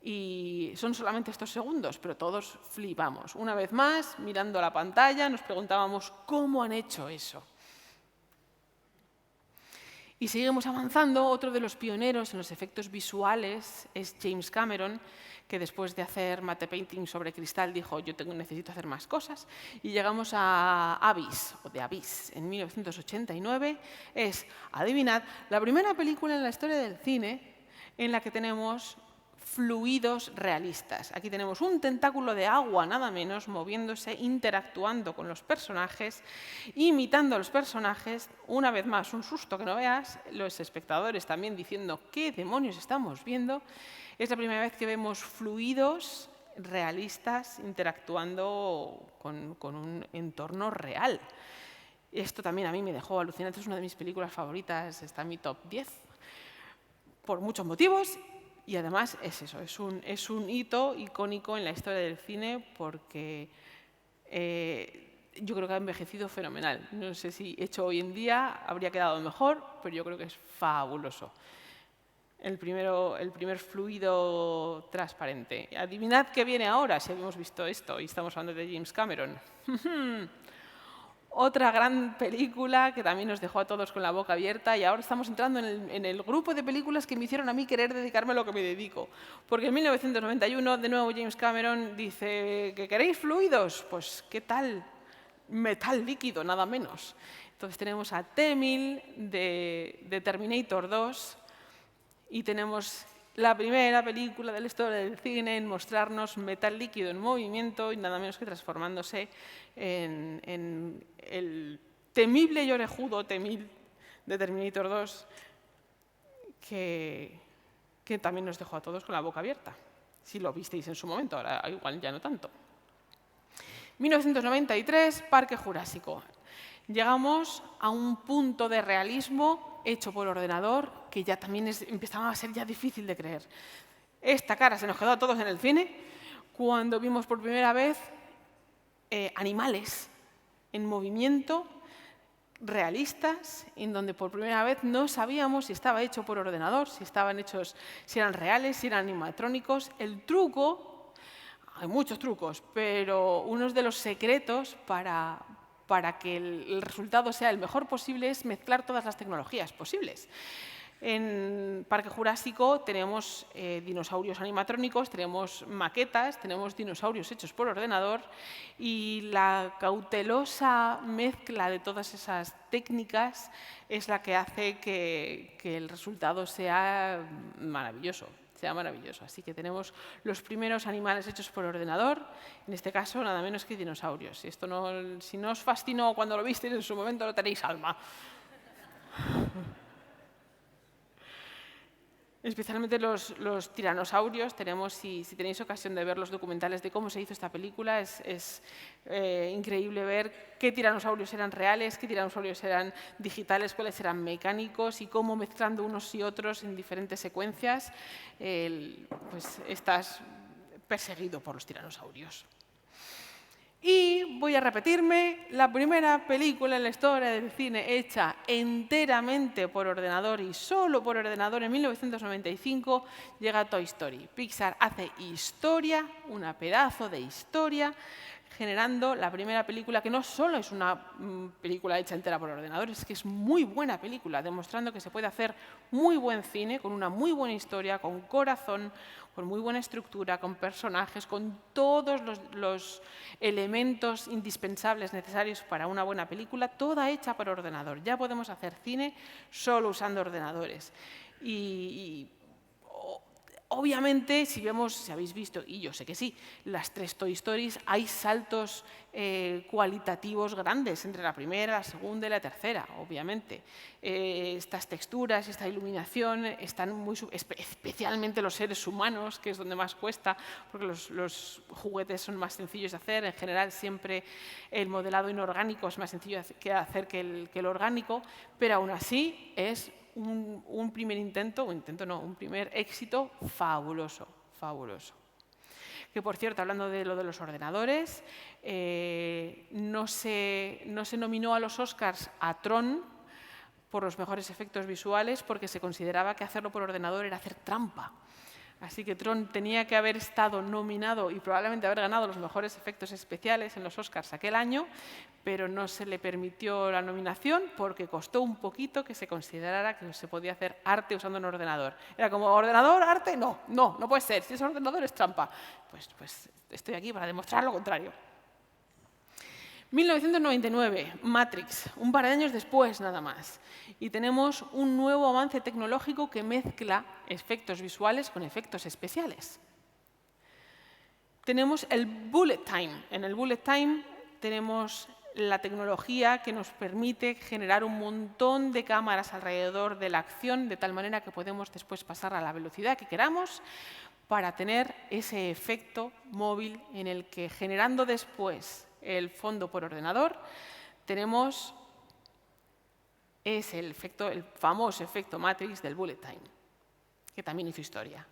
Y son solamente estos segundos, pero todos flipamos. Una vez más, mirando la pantalla, nos preguntábamos cómo han hecho eso. Y seguimos avanzando. Otro de los pioneros en los efectos visuales es James Cameron, que después de hacer matte painting sobre cristal dijo, yo necesito hacer más cosas. Y llegamos a Abyss, o The Abyss, en 1989. Es, adivinad, la primera película en la historia del cine en la que tenemos fluidos realistas. Aquí tenemos un tentáculo de agua, nada menos, moviéndose, interactuando con los personajes, imitando a los personajes. Una vez más, un susto que no veas, los espectadores también diciendo ¿qué demonios estamos viendo? Es la primera vez que vemos fluidos realistas interactuando con un entorno real. Esto también a mí me dejó alucinante, es una de mis películas favoritas, está en mi top 10, por muchos motivos. Y además es eso, es un hito icónico en la historia del cine, porque yo creo que ha envejecido fenomenal. No sé si hecho hoy en día habría quedado mejor, pero yo creo que es fabuloso. El primer fluido transparente. Adivinad qué viene ahora, si habíamos visto esto y estamos hablando de James Cameron. Otra gran película que también nos dejó a todos con la boca abierta, y ahora estamos entrando en el grupo de películas que me hicieron a mí querer dedicarme a lo que me dedico. Porque en 1991, de nuevo, James Cameron dice ¿que queréis fluidos? Pues ¿qué tal? Metal líquido, nada menos. Entonces tenemos a T-1000 de Terminator 2 y tenemos la primera película de la historia del cine en mostrarnos metal líquido en movimiento y nada menos que transformándose en el temible y orejudo T-1000 de Terminator 2, que también nos dejó a todos con la boca abierta. Si lo visteis en su momento, ahora igual ya no tanto. 1993, Parque Jurásico. Llegamos a un punto de realismo hecho por ordenador que ya también empezaba a ser ya difícil de creer. Esta cara se nos quedó a todos en el cine cuando vimos por primera vez animales en movimiento, realistas, en donde por primera vez no sabíamos si estaba hecho por ordenador, si eran reales, si eran animatrónicos. El truco, hay muchos trucos, pero uno de los secretos para que el resultado sea el mejor posible es mezclar todas las tecnologías posibles. En Parque Jurásico tenemos dinosaurios animatrónicos, tenemos maquetas, tenemos dinosaurios hechos por ordenador y la cautelosa mezcla de todas esas técnicas es la que hace que el resultado sea maravilloso. Así que tenemos los primeros animales hechos por ordenador, en este caso nada menos que dinosaurios. Si no os fascinó cuando lo visteis en su momento, no tenéis alma. Especialmente los tiranosaurios. Si tenéis ocasión de ver los documentales de cómo se hizo esta película, es increíble ver qué tiranosaurios eran reales, qué tiranosaurios eran digitales, cuáles eran mecánicos y cómo mezclando unos y otros en diferentes secuencias pues estás perseguido por los tiranosaurios. Y voy a repetirme, la primera película en la historia del cine hecha enteramente por ordenador y solo por ordenador en 1995 llega Toy Story. Pixar hace historia, una pedazo de historia, generando la primera película que no solo es una película hecha entera por ordenador, es que es muy buena película, demostrando que se puede hacer muy buen cine, con una muy buena historia, con corazón, con muy buena estructura, con personajes, con todos los elementos indispensables necesarios para una buena película, toda hecha por ordenador. Ya podemos hacer cine solo usando ordenadores. Obviamente, si habéis visto, y yo sé que sí, las 3 Toy Stories, hay saltos cualitativos grandes entre la primera, la segunda y la tercera, obviamente. Estas texturas, esta iluminación, están especialmente los seres humanos, que es donde más cuesta, porque los juguetes son más sencillos de hacer. En general, siempre el modelado inorgánico es más sencillo de hacer que el orgánico, pero aún así es un primer un primer éxito fabuloso, fabuloso. Que, por cierto, hablando de lo de los ordenadores, no se nominó a los Oscars a Tron por los mejores efectos visuales porque se consideraba que hacerlo por ordenador era hacer trampa. Así que Tron tenía que haber estado nominado y probablemente haber ganado los mejores efectos especiales en los Oscars aquel año, pero no se le permitió la nominación porque costó un poquito que se considerara que se podía hacer arte usando un ordenador. Era como, ¿ordenador, arte? No puede ser. Si es ordenador es trampa. Pues estoy aquí para demostrar lo contrario. 1999, Matrix, un par de años después nada más. Y tenemos un nuevo avance tecnológico que mezcla efectos visuales con efectos especiales. Tenemos el bullet time. En el bullet time tenemos la tecnología que nos permite generar un montón de cámaras alrededor de la acción, de tal manera que podemos después pasar a la velocidad que queramos para tener ese efecto móvil en el que, generando después el fondo por ordenador, tenemos el famoso efecto Matrix del bullet time, que también hizo historia.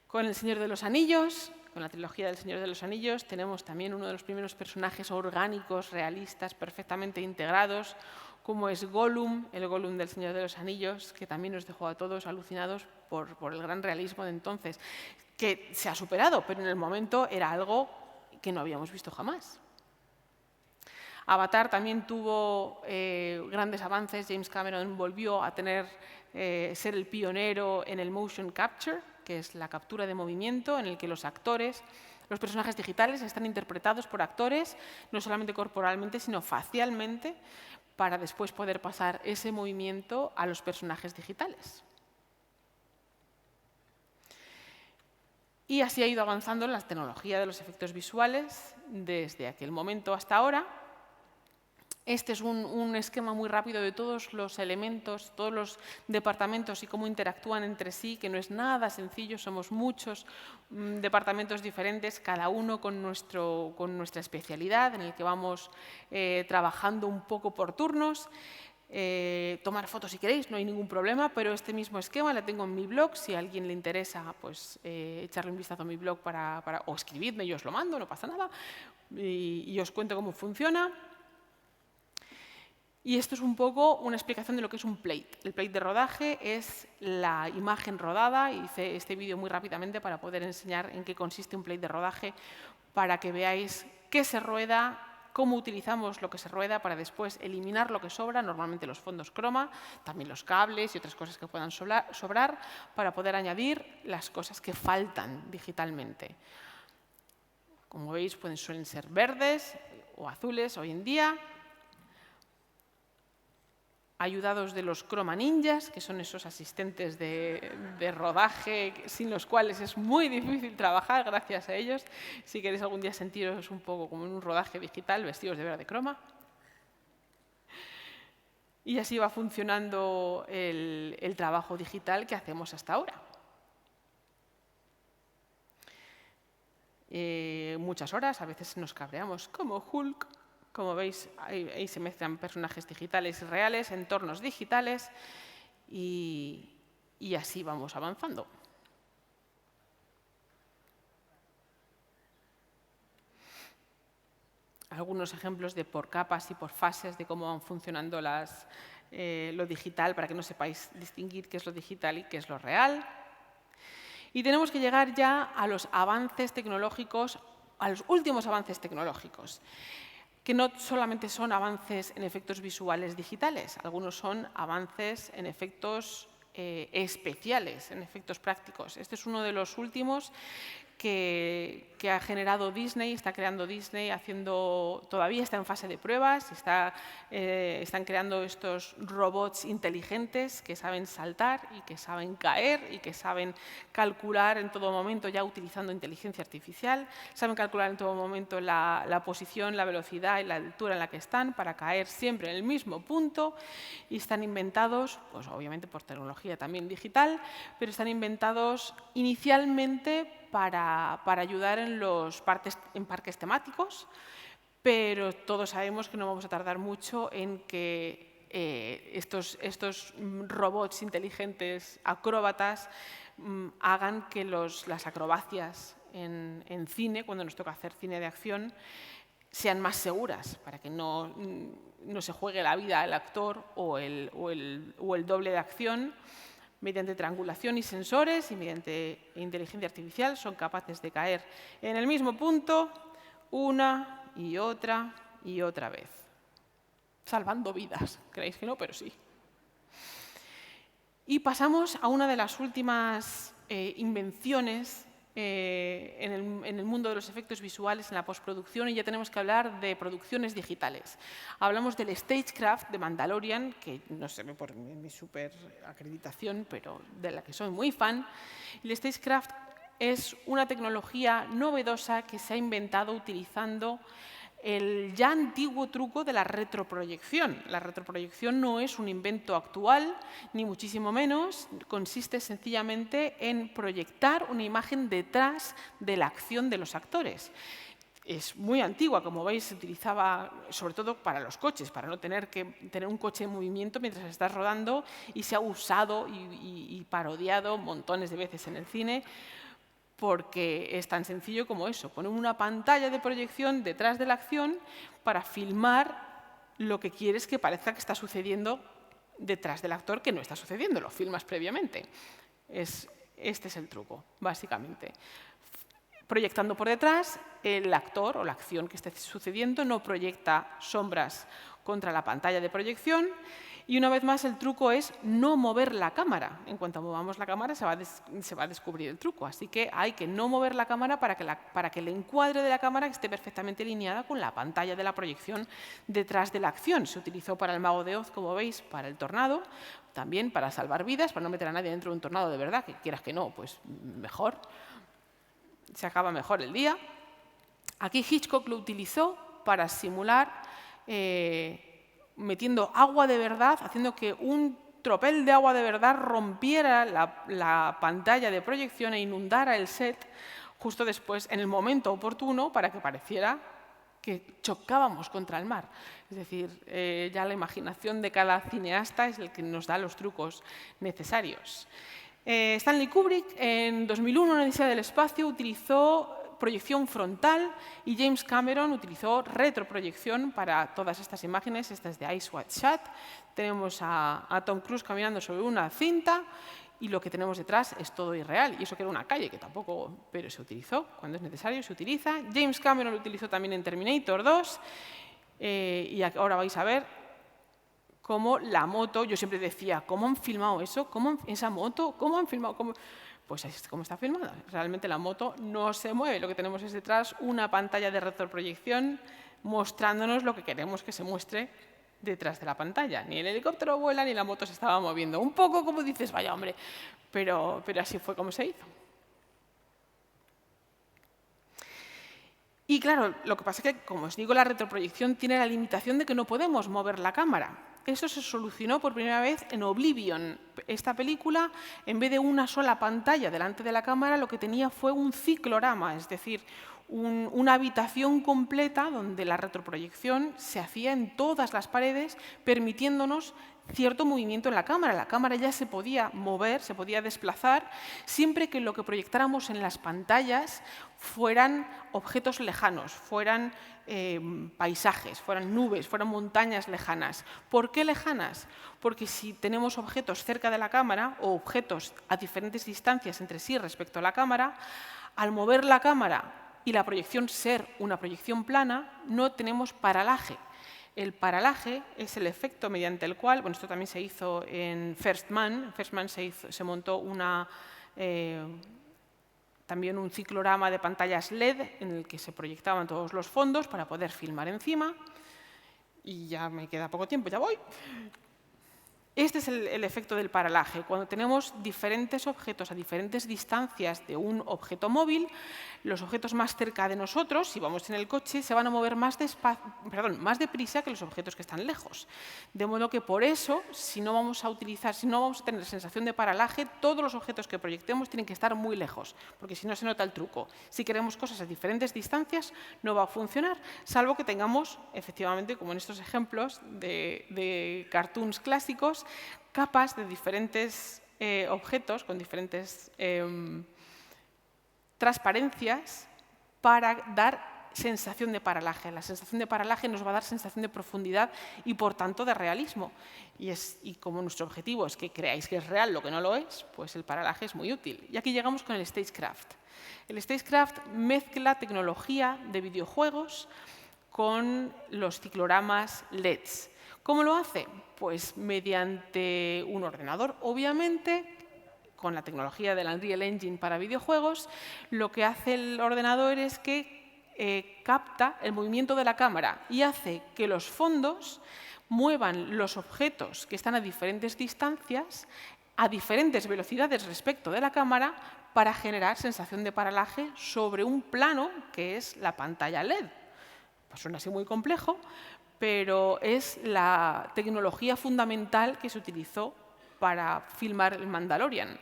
Con El Señor de los Anillos, con la trilogía del Señor de los Anillos, tenemos también uno de los primeros personajes orgánicos, realistas, perfectamente integrados, como es Gollum, el Gollum del Señor de los Anillos, que también nos dejó a todos alucinados por el gran realismo de entonces, que se ha superado, pero en el momento era algo que no habíamos visto jamás. Avatar también tuvo grandes avances. James Cameron volvió a ser el pionero en el motion capture, que es la captura de movimiento, en el que los personajes digitales están interpretados por actores, no solamente corporalmente, sino facialmente, para después poder pasar ese movimiento a los personajes digitales. Y así ha ido avanzando la tecnología de los efectos visuales desde aquel momento hasta ahora. Este es un esquema muy rápido de todos los elementos, todos los departamentos y cómo interactúan entre sí, que no es nada sencillo. Somos muchos departamentos diferentes, cada uno con nuestra especialidad, en el que vamos trabajando un poco por turnos. Tomar fotos si queréis, no hay ningún problema, pero este mismo esquema lo tengo en mi blog. Si a alguien le interesa, pues echarle un vistazo a mi blog o escribidme, yo os lo mando, no pasa nada, y os cuento cómo funciona. Y esto es un poco una explicación de lo que es un plate. El plate de rodaje es la imagen rodada. Hice este vídeo muy rápidamente para poder enseñar en qué consiste un plate de rodaje, para que veáis qué se rueda, cómo utilizamos lo que se rueda para después eliminar lo que sobra, normalmente los fondos croma, también los cables y otras cosas que puedan sobrar, para poder añadir las cosas que faltan digitalmente. Como veis, suelen ser verdes o azules hoy en día, ayudados de los Chroma Ninjas, que son esos asistentes de rodaje sin los cuales es muy difícil trabajar, gracias a ellos. Si queréis algún día sentiros un poco como en un rodaje digital, vestidos de verde croma. Y así va funcionando el trabajo digital que hacemos hasta ahora. Muchas horas, a veces nos cabreamos como Hulk. Como veis, ahí se mezclan personajes digitales y reales, entornos digitales, y así vamos avanzando. Algunos ejemplos de por capas y por fases de cómo van funcionando lo digital, para que no sepáis distinguir qué es lo digital y qué es lo real. Y tenemos que llegar ya a los avances tecnológicos, a los últimos avances tecnológicos, que no solamente son avances en efectos visuales digitales, algunos son avances en efectos especiales, en efectos prácticos. Este es uno de los últimos que ha generado Disney, está creando Disney, todavía está en fase de pruebas, están creando estos robots inteligentes que saben saltar y que saben caer y que saben calcular en todo momento, ya utilizando inteligencia artificial, saben calcular en todo momento la posición, la velocidad y la altura en la que están para caer siempre en el mismo punto, y están inventados, pues obviamente por tecnología también digital, pero están inventados inicialmente para ayudar en parques temáticos, pero todos sabemos que no vamos a tardar mucho en que estos robots inteligentes acróbatas hagan que las acrobacias en cine, cuando nos toca hacer cine de acción, sean más seguras, para que no se juegue la vida el actor o el doble de acción. Mediante triangulación y sensores y mediante inteligencia artificial son capaces de caer en el mismo punto una y otra vez, salvando vidas. Creéis que no, pero sí. Y pasamos a una de las últimas invenciones en el mundo de los efectos visuales, en la postproducción, y ya tenemos que hablar de producciones digitales. Hablamos del Stagecraft de Mandalorian, que no se ve por mi super acreditación, pero de la que soy muy fan. El Stagecraft es una tecnología novedosa que se ha inventado utilizando el ya antiguo truco de la retroproyección. La retroproyección no es un invento actual, ni muchísimo menos. Consiste sencillamente en proyectar una imagen detrás de la acción de los actores. Es muy antigua, como veis, se utilizaba sobre todo para los coches, para no tener que tener un coche en movimiento mientras estás rodando, y se ha usado y parodiado montones de veces en el cine, porque es tan sencillo como eso, poner una pantalla de proyección detrás de la acción para filmar lo que quieres que parezca que está sucediendo detrás del actor, que no está sucediendo, lo filmas previamente. Este es el truco, básicamente. Proyectando por detrás, el actor o la acción que esté sucediendo no proyecta sombras contra la pantalla de proyección. Y una vez más, el truco es no mover la cámara. En cuanto movamos la cámara, se va a descubrir el truco. Así que hay que no mover la cámara para que el encuadre de la cámara esté perfectamente alineada con la pantalla de la proyección detrás de la acción. Se utilizó para el Mago de Oz, como veis, para el tornado, también para salvar vidas, para no meter a nadie dentro de un tornado de verdad, que quieras que no, pues mejor. Se acaba mejor el día. Aquí Hitchcock lo utilizó para simular metiendo agua de verdad, haciendo que un tropel de agua de verdad rompiera la pantalla de proyección e inundara el set justo después, en el momento oportuno, para que pareciera que chocábamos contra el mar. Es decir, ya la imaginación de cada cineasta es el que nos da los trucos necesarios. Stanley Kubrick, en 2001, en Odisea del Espacio, utilizó proyección frontal, y James Cameron utilizó retroproyección para todas estas imágenes. Esta es de Eyes Wide Shut. Tenemos a Tom Cruise caminando sobre una cinta, y lo que tenemos detrás es todo irreal. Y eso que era una calle, que tampoco, pero se utilizó. Cuando es necesario, se utiliza. James Cameron lo utilizó también en Terminator 2. Y ahora vais a ver cómo la moto, yo siempre decía, ¿cómo han filmado eso? ¿Esa moto? ¿Cómo han filmado? Pues es como está filmada. Realmente la moto no se mueve. Lo que tenemos es detrás una pantalla de retroproyección mostrándonos lo que queremos que se muestre detrás de la pantalla. Ni el helicóptero vuela ni la moto se estaba moviendo. Un poco como dices, vaya hombre, pero así fue como se hizo. Y claro, lo que pasa es que, como os digo, la retroproyección tiene la limitación de que no podemos mover la cámara. Eso se solucionó por primera vez en Oblivion. Esta película, en vez de una sola pantalla delante de la cámara, lo que tenía fue un ciclorama, es decir, una habitación completa donde la retroproyección se hacía en todas las paredes, permitiéndonos cierto movimiento en la cámara. La cámara ya se podía mover, se podía desplazar, siempre que lo que proyectáramos en las pantallas fueran objetos lejanos, fueran paisajes, fueran nubes, fueran montañas lejanas. ¿Por qué lejanas? Porque si tenemos objetos cerca de la cámara o objetos a diferentes distancias entre sí respecto a la cámara, al mover la cámara y la proyección ser una proyección plana, no tenemos paralaje. El paralaje es el efecto mediante el cual, bueno, esto también se hizo en First Man. En First Man se montó también un ciclorama de pantallas LED en el que se proyectaban todos los fondos para poder filmar encima. Y ya me queda poco tiempo, ya voy. Este es el efecto del paralaje. Cuando tenemos diferentes objetos a diferentes distancias de un objeto móvil, los objetos más cerca de nosotros, si vamos en el coche, se van a mover más deprisa que los objetos que están lejos. De modo que por eso, si no vamos a tener sensación de paralaje, todos los objetos que proyectemos tienen que estar muy lejos, porque si no se nota el truco. Si queremos cosas a diferentes distancias, no va a funcionar, salvo que tengamos, efectivamente, como en estos ejemplos de cartoons clásicos, capas de diferentes objetos con diferentes transparencias para dar sensación de paralaje. La sensación de paralaje nos va a dar sensación de profundidad y, por tanto, de realismo. Y como nuestro objetivo es que creáis que es real lo que no lo es, pues el paralaje es muy útil. Y aquí llegamos con el Stagecraft. El Stagecraft mezcla tecnología de videojuegos con los cicloramas LEDs. ¿Cómo lo hace? Pues mediante un ordenador, obviamente, con la tecnología del Unreal Engine para videojuegos. Lo que hace el ordenador es que capta el movimiento de la cámara y hace que los fondos muevan los objetos que están a diferentes distancias, a diferentes velocidades respecto de la cámara, para generar sensación de paralaje sobre un plano que es la pantalla LED. Pues suena así muy complejo, pero es la tecnología fundamental que se utilizó para filmar el Mandalorian.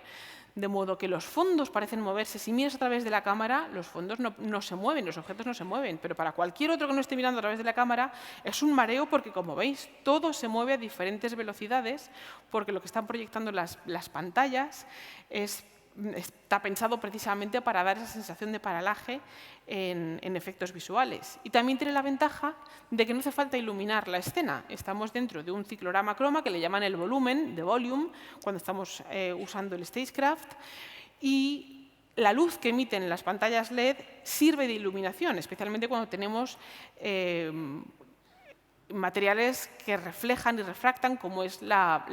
De modo que los fondos parecen moverse. Si miras a través de la cámara, los fondos no se mueven, los objetos no se mueven. Pero para cualquier otro que no esté mirando a través de la cámara, es un mareo porque, como veis, todo se mueve a diferentes velocidades, porque lo que están proyectando las pantallas está pensado precisamente para dar esa sensación de paralaje en efectos visuales. Y también tiene la ventaja de que no hace falta iluminar la escena. Estamos dentro de un ciclorama croma que le llaman el volumen, de volume, cuando estamos usando el Stagecraft, y la luz que emiten las pantallas LED sirve de iluminación, especialmente cuando tenemos materiales que reflejan y refractan, como es la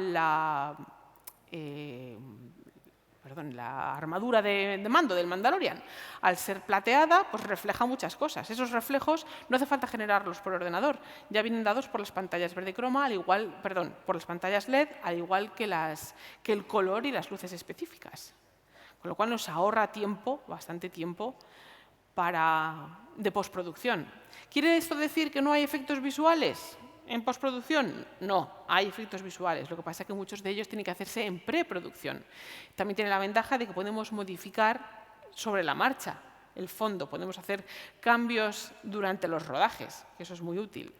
armadura de mando del Mandalorian. Al ser plateada, pues refleja muchas cosas. Esos reflejos no hace falta generarlos por ordenador, ya vienen dados por las pantallas verde croma, por las pantallas LED, al igual que el color y las luces específicas. Con lo cual nos ahorra tiempo, bastante tiempo, de postproducción. ¿Quiere esto decir que no hay efectos visuales en postproducción? No, hay efectos visuales. Lo que pasa es que muchos de ellos tienen que hacerse en preproducción. También tiene la ventaja de que podemos modificar sobre la marcha el fondo. Podemos hacer cambios durante los rodajes, que eso es muy útil.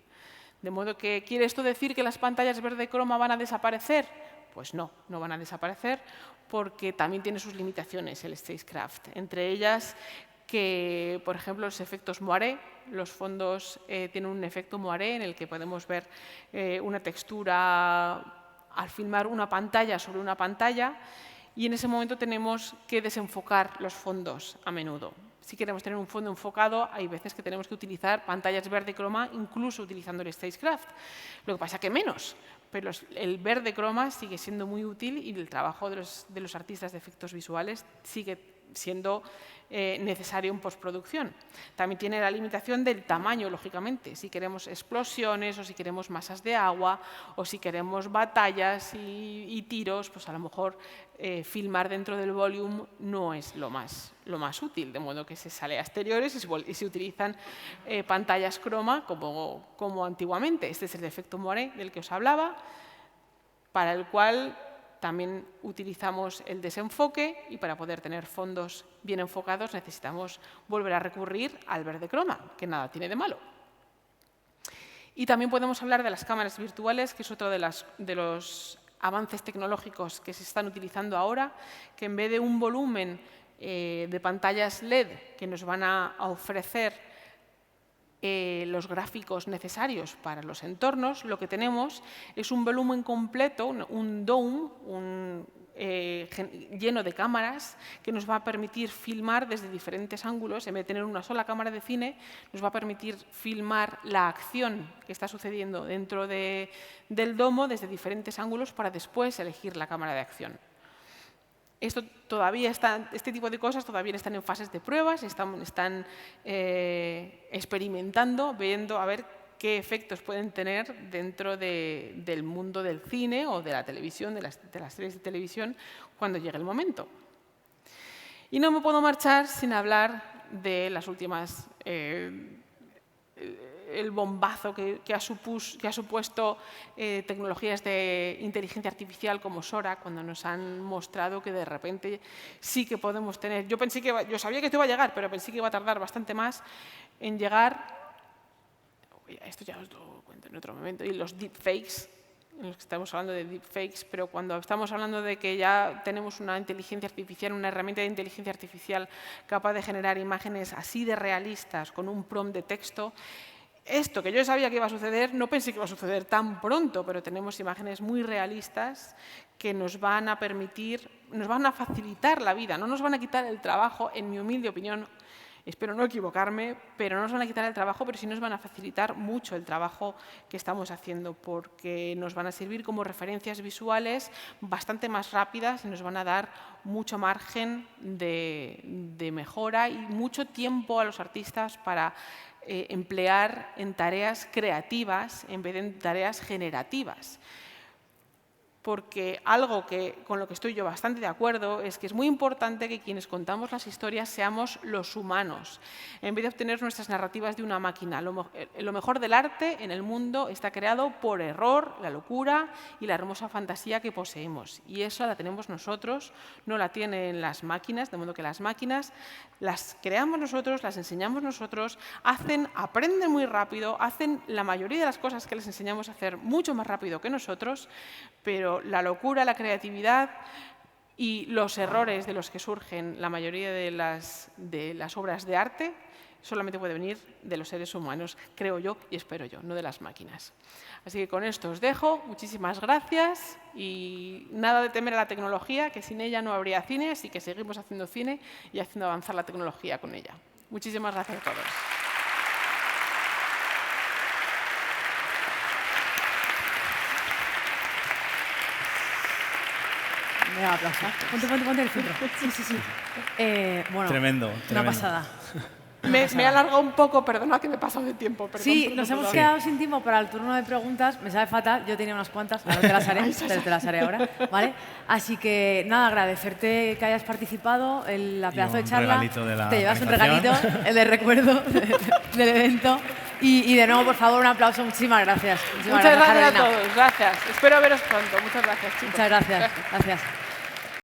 De modo que, ¿quiere esto decir que las pantallas verde croma van a desaparecer? Pues no, no van a desaparecer, porque también tiene sus limitaciones el Stagecraft. Entre ellas, que, por ejemplo, los efectos moiré, los fondos tienen un efecto moiré en el que podemos ver una textura al filmar una pantalla sobre una pantalla, y en ese momento tenemos que desenfocar los fondos a menudo. Si queremos tener un fondo enfocado, hay veces que tenemos que utilizar pantallas verde croma, incluso utilizando el Stagecraft. Lo que pasa que menos, pero el verde croma sigue siendo muy útil y el trabajo de los artistas de efectos visuales sigue siendo necesario en postproducción. También tiene la limitación del tamaño, lógicamente. Si queremos explosiones o si queremos masas de agua o si queremos batallas y tiros, pues a lo mejor filmar dentro del volume no es lo más útil, de modo que se sale a exteriores y se utilizan pantallas croma como antiguamente. Este es el efecto Moiré del que os hablaba, para el cual también utilizamos el desenfoque y para poder tener fondos bien enfocados necesitamos volver a recurrir al verde croma, que nada tiene de malo. Y también podemos hablar de las cámaras virtuales, que es otro de los avances tecnológicos que se están utilizando ahora, que en vez de un volumen de pantallas LED que nos van a ofrecer los gráficos necesarios para los entornos, lo que tenemos es un volumen completo, un dome, lleno de cámaras que nos va a permitir filmar desde diferentes ángulos. En vez de tener una sola cámara de cine, nos va a permitir filmar la acción que está sucediendo dentro del domo desde diferentes ángulos para después elegir la cámara de acción. Este tipo de cosas todavía están en fases de pruebas, están experimentando, viendo a ver qué efectos pueden tener dentro del mundo del cine o de la televisión, de las series de televisión, cuando llegue el momento. Y no me puedo marchar sin hablar de las últimas el bombazo que ha supuesto tecnologías de inteligencia artificial como Sora, cuando nos han mostrado que de repente sí que podemos tener. Yo sabía que esto iba a llegar, pero pensé que iba a tardar bastante más en llegar. Esto ya os lo cuento en otro momento. Y los deepfakes, en los que estamos hablando de deepfakes, pero cuando estamos hablando de que ya tenemos una inteligencia artificial, una herramienta de inteligencia artificial capaz de generar imágenes así de realistas con un prompt de texto. Esto que yo sabía que iba a suceder, no pensé que iba a suceder tan pronto, pero tenemos imágenes muy realistas que nos van a permitir, nos van a facilitar la vida, no nos van a quitar el trabajo, en mi humilde opinión. Espero no equivocarme, pero no nos van a quitar el trabajo, pero sí nos van a facilitar mucho el trabajo que estamos haciendo, porque nos van a servir como referencias visuales bastante más rápidas y nos van a dar mucho margen de mejora y mucho tiempo a los artistas para emplear en tareas creativas en vez de en tareas generativas. Porque algo con lo que estoy yo bastante de acuerdo es que es muy importante que quienes contamos las historias seamos los humanos, en vez de obtener nuestras narrativas de una máquina. Lo mejor del arte en el mundo está creado por error, la locura y la hermosa fantasía que poseemos. Y eso la tenemos nosotros, no la tienen las máquinas, de modo que las máquinas las creamos nosotros, las enseñamos nosotros, aprenden muy rápido, hacen la mayoría de las cosas que les enseñamos a hacer mucho más rápido que nosotros, pero la locura, la creatividad y los errores de los que surgen la mayoría de las obras de arte solamente puede venir de los seres humanos, creo yo y espero yo, no de las máquinas. Así que con esto os dejo, muchísimas gracias y nada de temer a la tecnología, que sin ella no habría cine, así que seguimos haciendo cine y haciendo avanzar la tecnología con ella. Muchísimas gracias a todos. Venga, aplauso. Ponte en el centro. Sí. Bueno, Tremendo. Una pasada. Me he alargado un poco, perdona que me he pasado de tiempo. Perdón, Sí, nos hemos quedado sin tiempo para el turno de preguntas. Me sabe fatal, yo tenía unas cuantas, ahora te las haré, pero te las haré ahora. ¿Vale? Así que nada, agradecerte que hayas participado en la pedazo de charla. Te llevas un regalito, el de recuerdo del evento. Y de nuevo, por favor, un aplauso. Muchísimas gracias. Muchas gracias a todos. Gracias. Espero veros pronto. Muchas gracias, chicos. Muchas gracias.